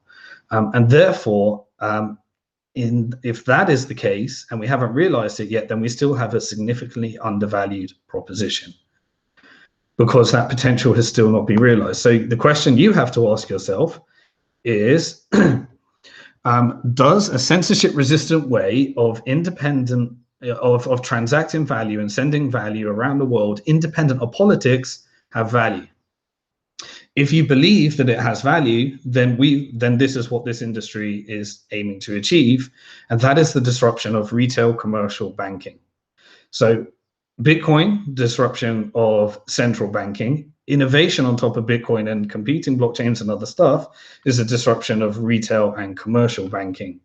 And therefore, if that is the case, and we haven't realized it yet, then we still have a significantly undervalued proposition, because that potential has still not been realized. So the question you have to ask yourself is, does a censorship-resistant way of of transacting value and sending value around the world, independent of politics, have value? If you believe that it has value, then this is what this industry is aiming to achieve, and that is the disruption of retail commercial banking. So Bitcoin, disruption of central banking, innovation on top of Bitcoin and competing blockchains and other stuff is a disruption of retail and commercial banking.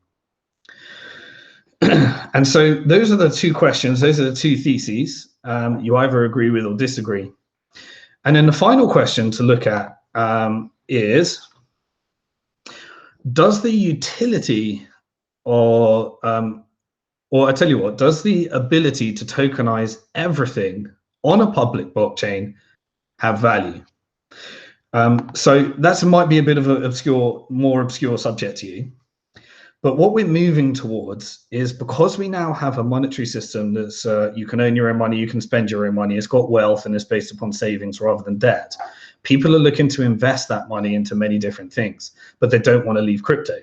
And so those are the two questions, those are the two theses you either agree with or disagree. And then the final question to look at is, does the utility or I tell you what, does the ability to tokenize everything on a public blockchain have value? So that might be a bit of an more obscure subject to you. But what we're moving towards is, because we now have a monetary system that's you can earn your own money, you can spend your own money, it's got wealth and it's based upon savings rather than debt. People are looking to invest that money into many different things, but they don't want to leave crypto.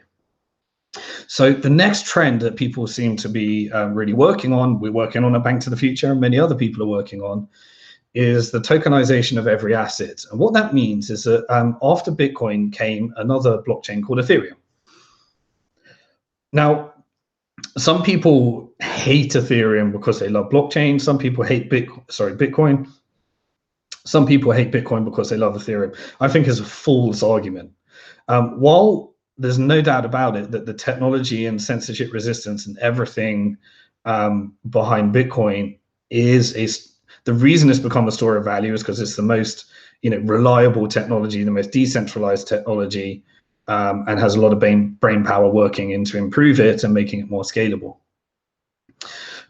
So the next trend that people seem to be really working on, we're working on at Bank to the Future, and many other people are working on, is the tokenization of every asset. And what that means is that after Bitcoin came another blockchain called Ethereum. Now, some people hate Ethereum because they love blockchain. Some people hate Bitcoin. Some people hate Bitcoin because they love Ethereum. I think it's a fool's argument. While there's no doubt about it that the technology and censorship resistance and everything behind Bitcoin is the reason it's become a store of value is because it's the most reliable technology, the most decentralized technology, and has a lot of brain power working in to improve it and making it more scalable.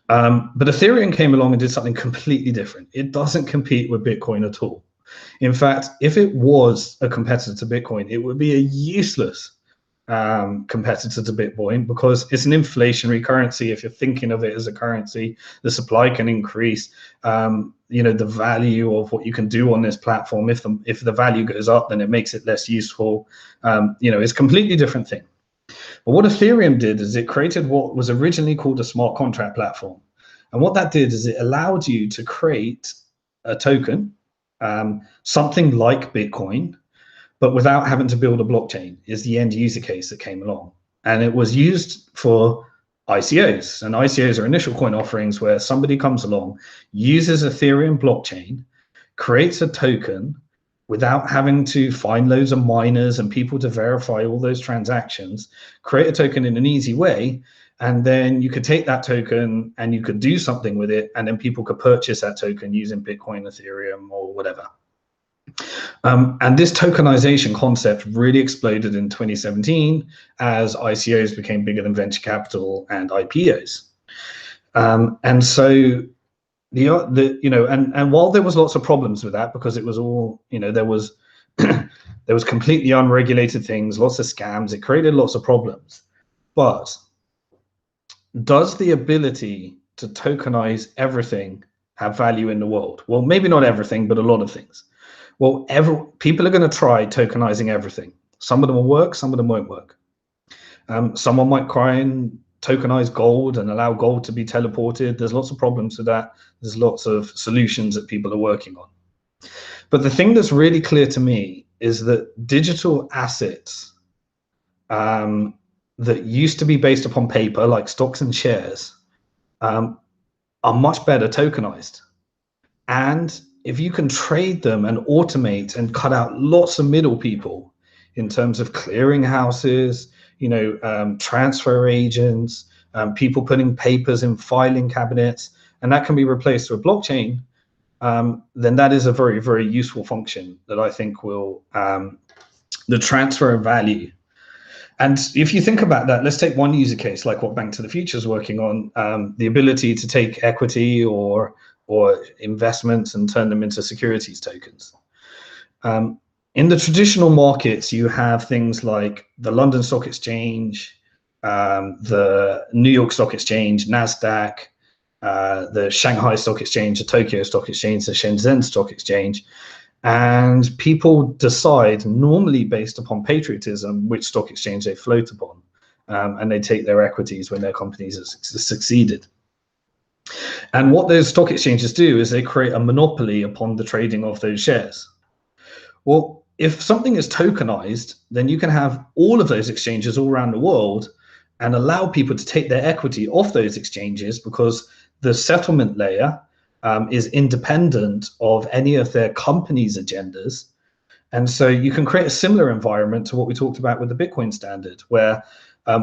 But Ethereum came along and did something completely different. It doesn't compete with Bitcoin at all. In fact, if it was a competitor to Bitcoin, it would be a useless competitor to Bitcoin, because it's an inflationary currency. If you're thinking of it as a currency, the supply can increase. The value of what you can do on this platform, if the value goes up, then it makes it less useful. It's a completely different thing. But what Ethereum did is it created what was originally called a smart contract platform. And what that did is it allowed you to create a token, something like Bitcoin, but without having to build a blockchain, is the end user case that came along. And it was used for ICOs. And ICOs are initial coin offerings where somebody comes along, uses Ethereum blockchain, creates a token without having to find loads of miners and people to verify all those transactions, create a token in an easy way, and then you could take that token and you could do something with it, and then people could purchase that token using Bitcoin, Ethereum, or whatever. And this tokenization concept really exploded in 2017 as ICOs became bigger than venture capital and IPOs. And so and while there was lots of problems with that, because it was all, there was completely unregulated things, lots of scams, it created lots of problems. But does the ability to tokenize everything have value in the world? Well, maybe not everything, but a lot of things. Well, people are going to try tokenizing everything. Some of them will work, some of them won't work. Someone might try and tokenize gold and allow gold to be teleported. There's lots of problems with that. There's lots of solutions that people are working on. But the thing that's really clear to me is that digital assets that used to be based upon paper, like stocks and shares, are much better tokenized. And if you can trade them and automate and cut out lots of middle people in terms of clearing houses, transfer agents, people putting papers in filing cabinets, and that can be replaced with blockchain, then that is a very, very useful function that I think will, the transfer of value. And if you think about that, let's take one user case like what Bank to the Future is working on, the ability to take equity or investments and turn them into securities tokens. In the traditional markets, you have things like the London Stock Exchange, the New York Stock Exchange, NASDAQ, the Shanghai Stock Exchange, the Tokyo Stock Exchange, the Shenzhen Stock Exchange. And people decide, normally based upon patriotism, which stock exchange they float upon. And they take their equities when their companies have succeeded. And what those stock exchanges do is they create a monopoly upon the trading of those shares. Well, if something is tokenized, then you can have all of those exchanges all around the world and allow people to take their equity off those exchanges, because the settlement layer is independent of any of their company's agendas. And so you can create a similar environment to what we talked about with the Bitcoin standard, where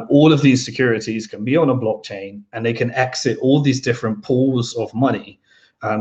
all of these securities can be on a blockchain and they can exit all these different pools of money.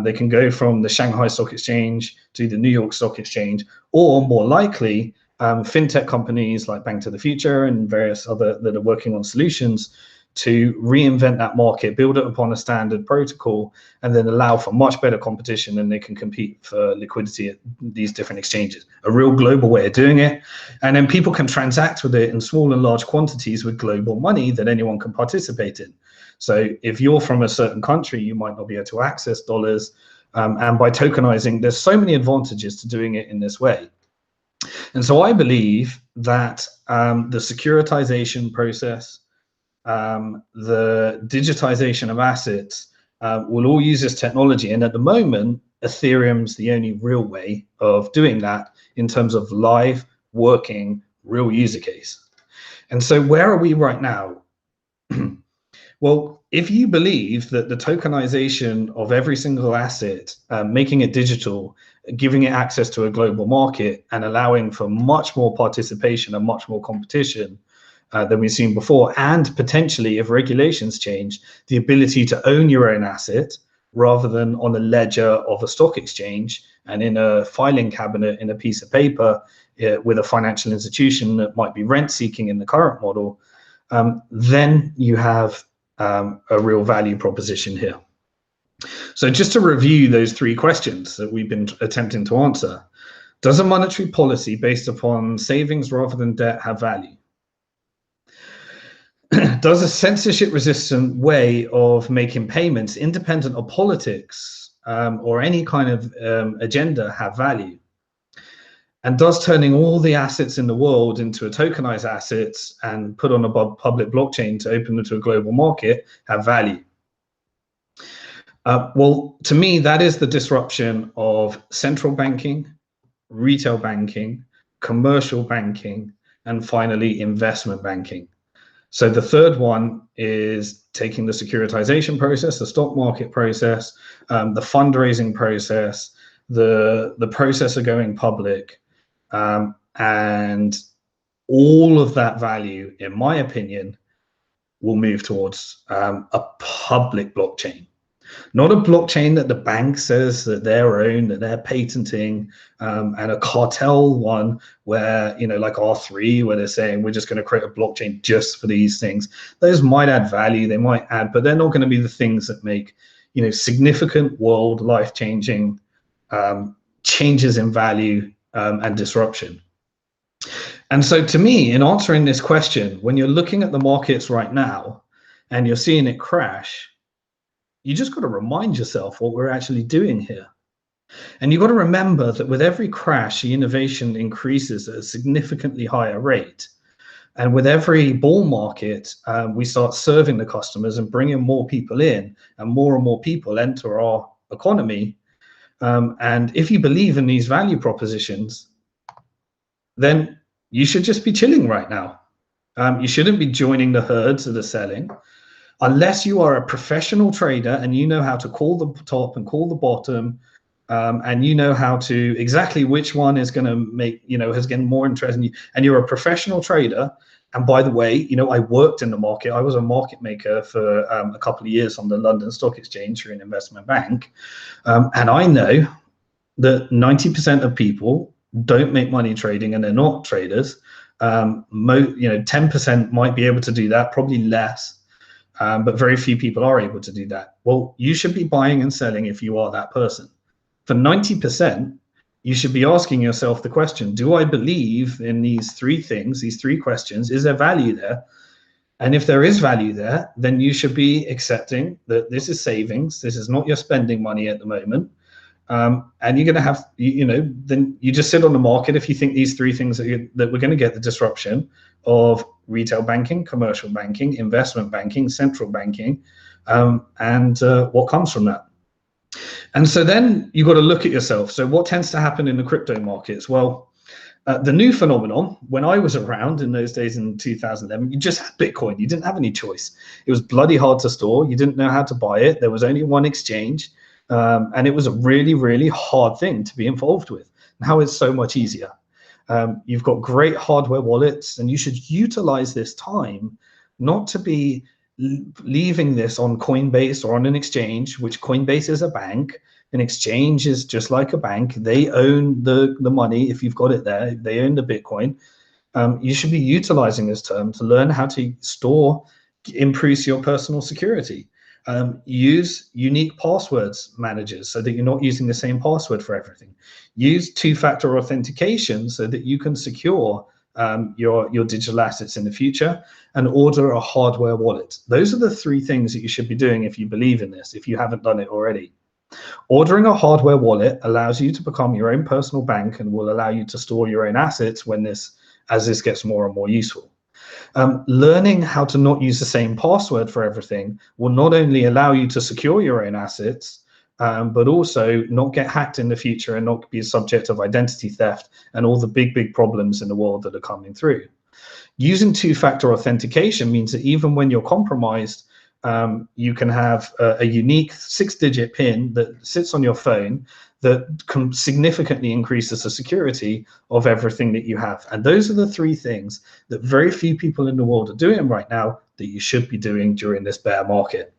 They can go from the Shanghai Stock Exchange to the New York Stock Exchange, or more likely, fintech companies like Bank to the Future and various other that are working on solutions to reinvent that market, build it upon a standard protocol, and then allow for much better competition, and they can compete for liquidity at these different exchanges. A real global way of doing it. And then people can transact with it in small and large quantities with global money that anyone can participate in. So if you're from a certain country, you might not be able to access dollars. And by tokenizing, there's so many advantages to doing it in this way. And so I believe that the securitization process, the digitization of assets will all use this technology. And at the moment, Ethereum's the only real way of doing that in terms of live, working, real user case. And so where are we right now? Well, if you believe that the tokenization of every single asset, making it digital, giving it access to a global market, and allowing for much more participation and much more competition than we've seen before, and potentially, if regulations change, the ability to own your own asset rather than on a ledger of a stock exchange and in a filing cabinet in a piece of paper with a financial institution that might be rent seeking in the current model, then you have a real value proposition here. So just to review those three questions that we've been attempting to answer: does a monetary policy based upon savings rather than debt have value? Does a censorship-resistant way of making payments independent of politics or any kind of agenda have value? And does turning all the assets in the world into a tokenized assets and put on a public blockchain to open them to a global market have value? Well, to me, that is the disruption of central banking, retail banking, commercial banking, and finally, investment banking. So the third one is taking the securitization process, the stock market process, the fundraising process, the process of going public, and all of that value, in my opinion, will move towards a public blockchain. Not a blockchain that the bank says that they're own, that they're patenting, and a cartel one where, like R3, where they're saying we're just going to create a blockchain just for these things. Those might add value, they might add, but they're not going to be the things that make, significant world life-changing changes in value and disruption. And so to me, in answering this question, when you're looking at the markets right now and you're seeing it crash, you just got to remind yourself what we're actually doing here. And you've got to remember that with every crash, the innovation increases at a significantly higher rate. And with every bull market, we start serving the customers and bringing more people in, and more people enter our economy. And if you believe in these value propositions, then you should just be chilling right now. You shouldn't be joining the herds that are selling. Unless you are a professional trader and you know how to call the top and call the bottom, and you know how to exactly which one is going to make, has getting more interest in you, and you're a professional trader. And by the way, I worked in the market. I was a market maker for a couple of years on the London Stock Exchange through an investment bank. And I know that 90% of people don't make money trading, and they're not traders. 10% might be able to do that, probably less. But very few people are able to do that. Well, you should be buying and selling if you are that person. For 90%, you should be asking yourself the question, do I believe in these three things, these three questions? Is there value there? And if there is value there, then you should be accepting that this is savings. This is not your spending money at the moment. And you're going to have, then you just sit on the market if you think these three things that we're going to get the disruption of retail banking, commercial banking, investment banking, central banking, and what comes from that. And so then you've got to look at yourself. So what tends to happen in the crypto markets? Well, the new phenomenon, when I was around in those days in 2011, you just had Bitcoin. You didn't have any choice. It was bloody hard to store. You didn't know how to buy it. There was only one exchange. And it was a really, really hard thing to be involved with. Now it's so much easier. You've got great hardware wallets, and you should utilize this time not to be leaving this on Coinbase or on an exchange, which Coinbase is a bank. An exchange is just like a bank. They own the money. If you've got it there, they own the Bitcoin. You should be utilizing this term to learn how to store, increase your personal security. Use unique passwords managers so that you're not using the same password for everything. Use two-factor authentication so that you can secure your digital assets in the future, and order a hardware wallet. Those are the three things that you should be doing if you believe in this, if you haven't done it already. Ordering a hardware wallet allows you to become your own personal bank and will allow you to store your own assets as this gets more and more useful. Learning how to not use the same password for everything will not only allow you to secure your own assets, but also not get hacked in the future and not be a subject of identity theft and all the big problems in the world that are coming through. Using two-factor authentication means that even when you're compromised, you can have a unique 6-digit PIN that sits on your phone that can significantly increases the security of everything that you have. And those are the three things that very few people in the world are doing right now that you should be doing during this bear market.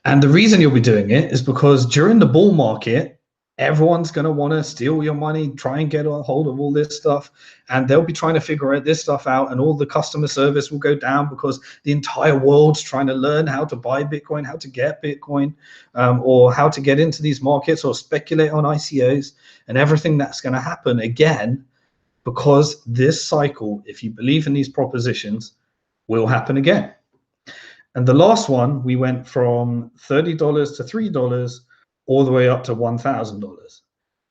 And the reason you'll be doing it is because during the bull market, everyone's going to want to steal your money, try and get a hold of all this stuff, and they'll be trying to figure this stuff out, and all the customer service will go down because the entire world's trying to learn how to buy Bitcoin, how to get Bitcoin, or how to get into these markets or speculate on ICOs, and everything that's going to happen again because this cycle, if you believe in these propositions, will happen again. And the last one, we went from $30 to $3 all the way up to $1,000.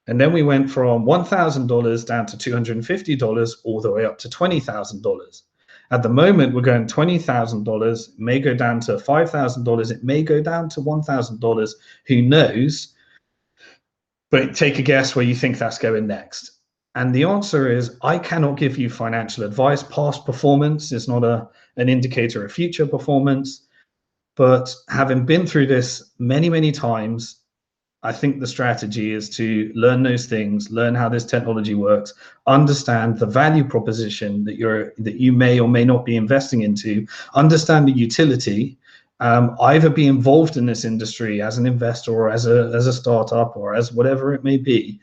And then we went from $1,000 down to $250 all the way up to $20,000. At the moment, we're going $20,000, may go down to $5,000, it may go down to $1,000, who knows? But take a guess where you think that's going next. And the answer is, I cannot give you financial advice. Past performance is not an indicator of future performance. But having been through this many times, I think the strategy is to learn those things, learn how this technology works, understand the value proposition that you may or may not be investing into, understand the utility, either be involved in this industry as an investor or as a startup or as whatever it may be,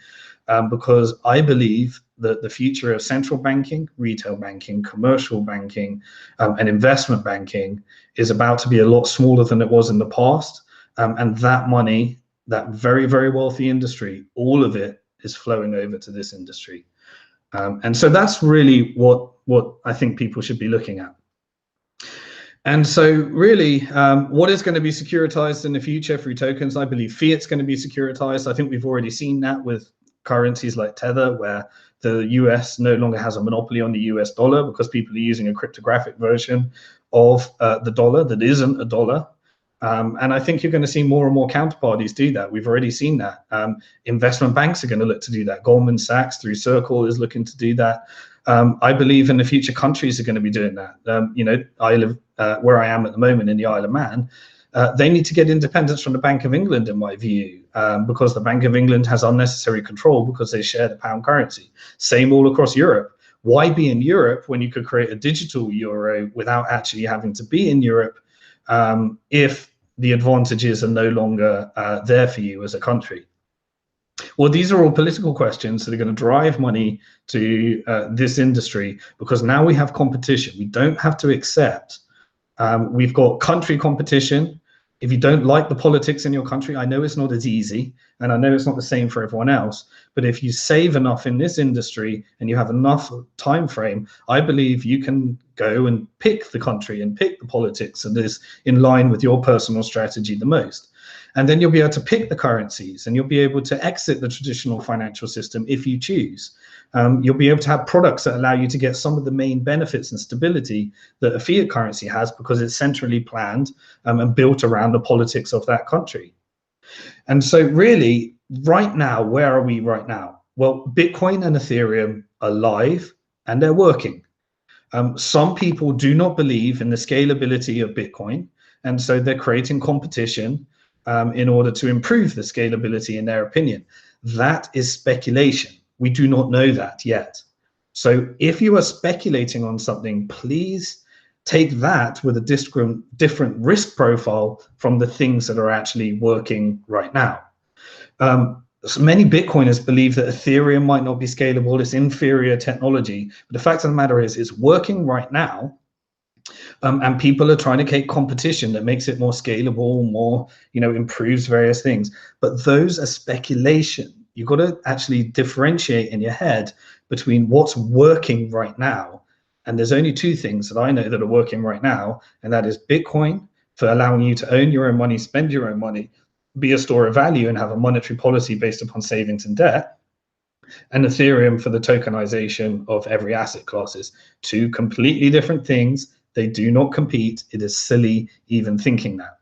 because I believe that the future of central banking, retail banking, commercial banking, and investment banking is about to be a lot smaller than it was in the past, and that money, that very wealthy industry, all of it is flowing over to this industry. And so that's really what I think people should be looking at. And so really, what is going to be securitized in the future through tokens? I believe fiat's going to be securitized. I think we've already seen that with currencies like Tether, where the US no longer has a monopoly on the US dollar because people are using a cryptographic version of the dollar that isn't a dollar. And I think you're going to see more and more counterparties do that. We've already seen that. Investment banks are going to look to do that. Goldman Sachs through Circle is looking to do that. I believe in the future countries are going to be doing that. I live where I am at the moment in the Isle of Man. They need to get independence from the Bank of England, in my view, because the Bank of England has unnecessary control because they share the pound currency. Same all across Europe. Why be in Europe when you could create a digital euro without actually having to be in Europe if the advantages are no longer there for you as a country? Well, these are all political questions that are going to drive money to this industry, because now we have competition. We don't have to accept. We've got country competition. If you don't like the politics in your country, I know it's not as easy, and I know it's not the same for everyone else, but if you save enough in this industry and you have enough time frame, I believe you can go and pick the country and pick the politics that is in line with your personal strategy the most. And then you'll be able to pick the currencies, and you'll be able to exit the traditional financial system if you choose. You'll be able to have products that allow you to get some of the main benefits and stability that a fiat currency has, because it's centrally planned and built around the politics of that country. And so really, right now, where are we right now? Well, Bitcoin and Ethereum are live and they're working. Some people do not believe in the scalability of Bitcoin, and so they're creating competition in order to improve the scalability in their opinion. That is speculation. We do not know that yet. So if you are speculating on something, please take that with a different risk profile from the things that are actually working right now. So many Bitcoiners believe that Ethereum might not be scalable, it's inferior technology, but the fact of the matter is it's working right now. And people are trying to create competition that makes it more scalable, more, improves various things. But those are speculation. You've got to actually differentiate in your head between what's working right now. And there's only two things that I know that are working right now, and that is Bitcoin for allowing you to own your own money, spend your own money, be a store of value, and have a monetary policy based upon savings and debt. And Ethereum for the tokenization of every asset classes. Two completely different things. They do not compete. It is silly even thinking that.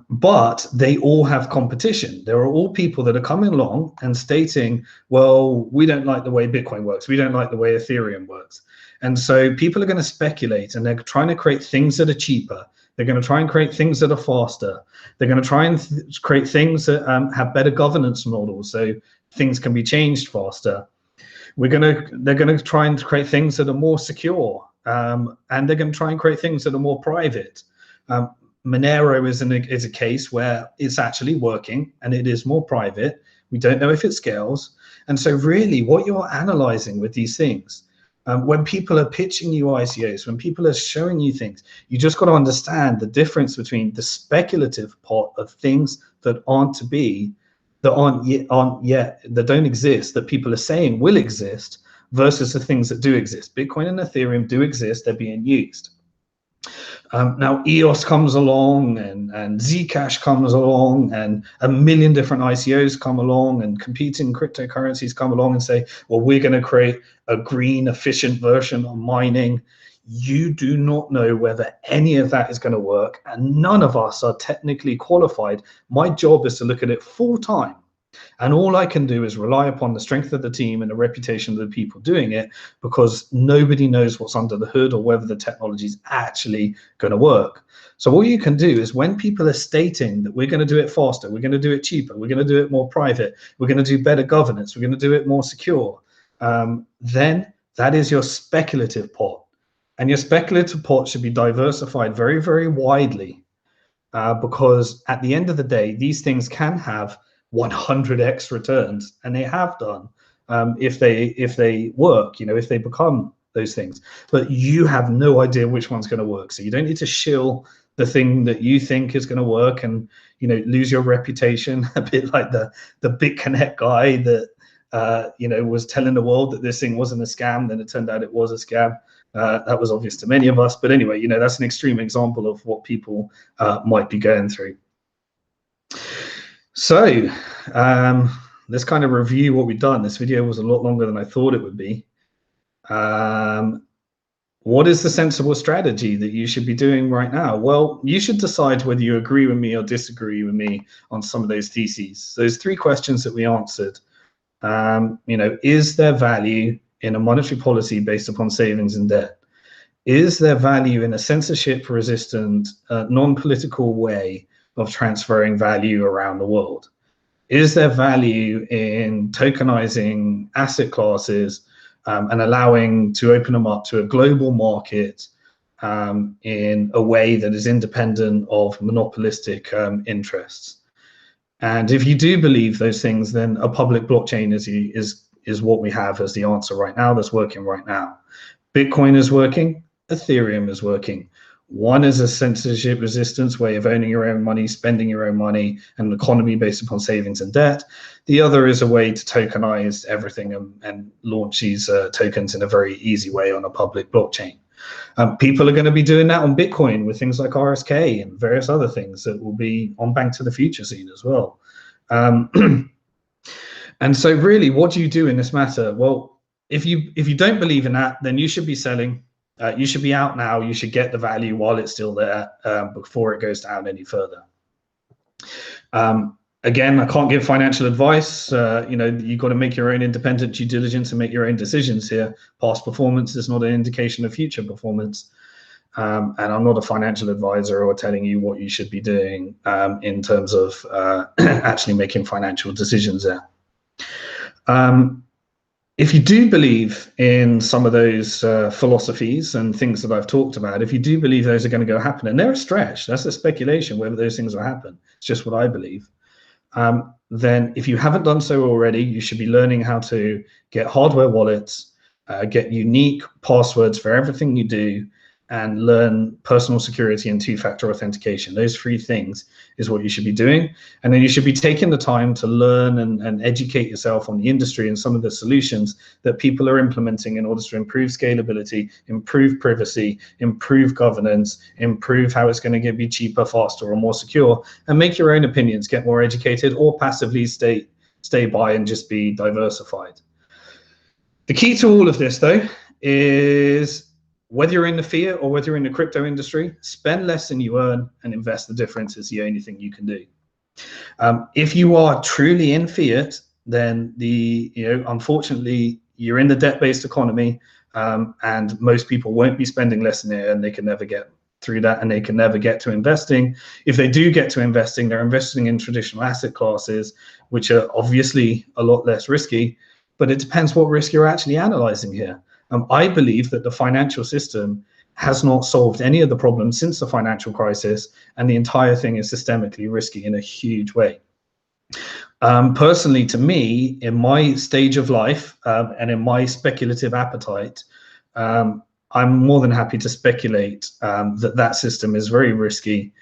But they all have competition. There are all people that are coming along and stating, well, we don't like the way Bitcoin works. We don't like the way Ethereum works. And so people are going to speculate, and they're trying to create things that are cheaper. They're going to try and create things that are faster. They're going to try and create things that have better governance models, so things can be changed faster. They're going to try and create things that are more secure, and they're going to try and create things that are more private. Monero is a case where it's actually working and it is more private. We don't know if it scales. And so really what you're analyzing with these things, when people are pitching you ICOs, when people are showing you things, you just got to understand the difference between the speculative part of things that aren't to be, that aren't yet, that don't exist, that people are saying will exist, versus the things that do exist. Bitcoin and Ethereum do exist, they're being used. Now EOS comes along, and Zcash comes along, and a million different ICOs come along, and competing cryptocurrencies come along and say, well, we're going to create a green, efficient version of mining. You do not know whether any of that is going to work, and none of us are technically qualified. My job is to look at it full time. And all I can do is rely upon the strength of the team and the reputation of the people doing it, because nobody knows what's under the hood or whether the technology is actually going to work. So all you can do is, when people are stating that we're going to do it faster, we're going to do it cheaper, we're going to do it more private, we're going to do better governance, we're going to do it more secure, then that is your speculative pot. And your speculative pot should be diversified very, very widely, because at the end of the day, these things can have 100x returns, and they have done, if they work, if they become those things. But you have no idea which one's going to work, so you don't need to shill the thing that you think is going to work and lose your reputation, a bit like the BitConnect guy that was telling the world that this thing wasn't a scam, then it turned out it was a scam. That was obvious to many of us, but anyway, that's an extreme example of what people might be going through. So let's kind of review what we've done. This video was a lot longer than I thought it would be. What is the sensible strategy that you should be doing right now? Well, you should decide whether you agree with me or disagree with me on some of those theses. Those three questions that we answered. Is there value in a monetary policy based upon savings and debt? Is there value in a censorship-resistant, non-political way of transferring value around the world? Is there value in tokenizing asset classes and allowing to open them up to a global market in a way that is independent of monopolistic interests? And if you do believe those things, then a public blockchain is what we have as the answer right now, that's working right now. Bitcoin is working, Ethereum is working. One is a censorship resistance way of owning your own money, spending your own money, and an economy based upon savings and debt. The other is a way to tokenize everything and launch these tokens in a very easy way on a public blockchain. People are going to be doing that on Bitcoin with things like RSK and various other things that will be on Bank to the Future scene as well. And so really, what do you do in this matter? Well, if you don't believe in that, then you should be selling. You should be out now. You should get the value while it's still there before it goes down any further. Again, I can't give financial advice. You've got to make your own independent due diligence and make your own decisions here. Past performance is not an indication of future performance. And I'm not a financial advisor or telling you what you should be doing in terms of actually making financial decisions there. If you do believe in some of those philosophies and things that I've talked about, if you do believe those are going to go happen, and they're a stretch, that's a speculation whether those things will happen. It's just what I believe. Then if you haven't done so already, you should be learning how to get hardware wallets, get unique passwords for everything you do, and learn personal security and two-factor authentication. Those three things is what you should be doing. And then you should be taking the time to learn and educate yourself on the industry and some of the solutions that people are implementing in order to improve scalability, improve privacy, improve governance, improve how it's going to be cheaper, faster, or more secure, and make your own opinions, get more educated, or passively stay by and just be diversified. The key to all of this, though, is whether you're in the fiat or whether you're in the crypto industry, spend less than you earn and invest the difference is the only thing you can do. If you are truly in fiat, then unfortunately, you're in the debt-based economy, and most people won't be spending less than they earn. They can never get through that, and they can never get to investing. If they do get to investing, they're investing in traditional asset classes, which are obviously a lot less risky, but it depends what risk you're actually analyzing here. I believe that the financial system has not solved any of the problems since the financial crisis, and the entire thing is systemically risky in a huge way. Personally, to me, in my stage of life and in my speculative appetite, I'm more than happy to speculate that system is very risky,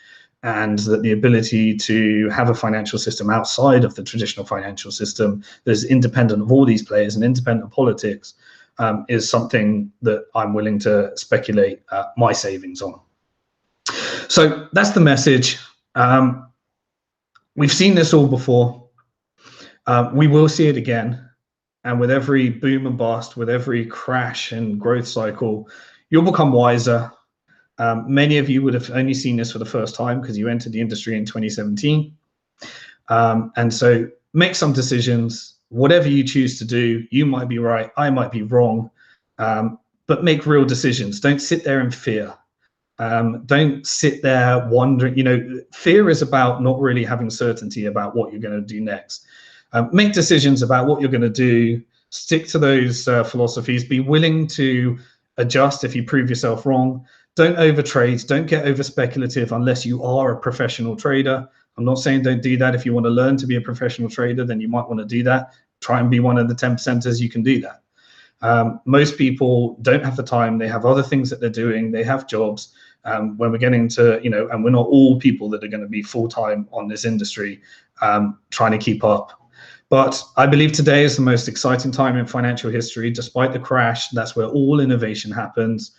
and that the ability to have a financial system outside of the traditional financial system that is independent of all these players and independent of politics is something that I'm willing to speculate my savings on. So that's the message. We've seen this all before. We will see it again. And with every boom and bust, with every crash and growth cycle, you'll become wiser. Many of you would have only seen this for the first time because you entered the industry in 2017. And so make some decisions. Whatever you choose to do, you might be right, I might be wrong, but make real decisions. Don't sit there in fear. Don't sit there wondering. Fear is about not really having certainty about what you're going to do next. Make decisions about what you're going to do. Stick to those philosophies. Be willing to adjust if you prove yourself wrong. Don't overtrade. Don't get over speculative unless you are a professional trader. I'm not saying don't do that. If you want to learn to be a professional trader, then you might want to do that. Try and be one of the 10%ers. You can do that. Most people don't have the time. They have other things that they're doing. They have jobs. When we're getting to, and we're not all people that are going to be full-time on this industry trying to keep up. But I believe today is the most exciting time in financial history. Despite the crash, that's where all innovation happens.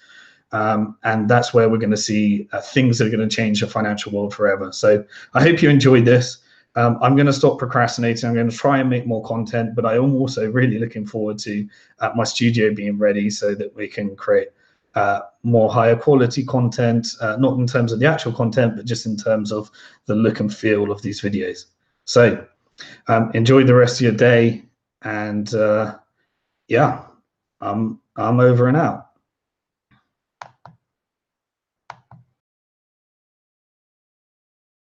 And that's where we're going to see things that are going to change the financial world forever. So I hope you enjoyed this. I'm going to stop procrastinating. I'm going to try and make more content, but I am also really looking forward to my studio being ready so that we can create more higher quality content, not in terms of the actual content, but just in terms of the look and feel of these videos. So enjoy the rest of your day, and yeah, I'm over and out.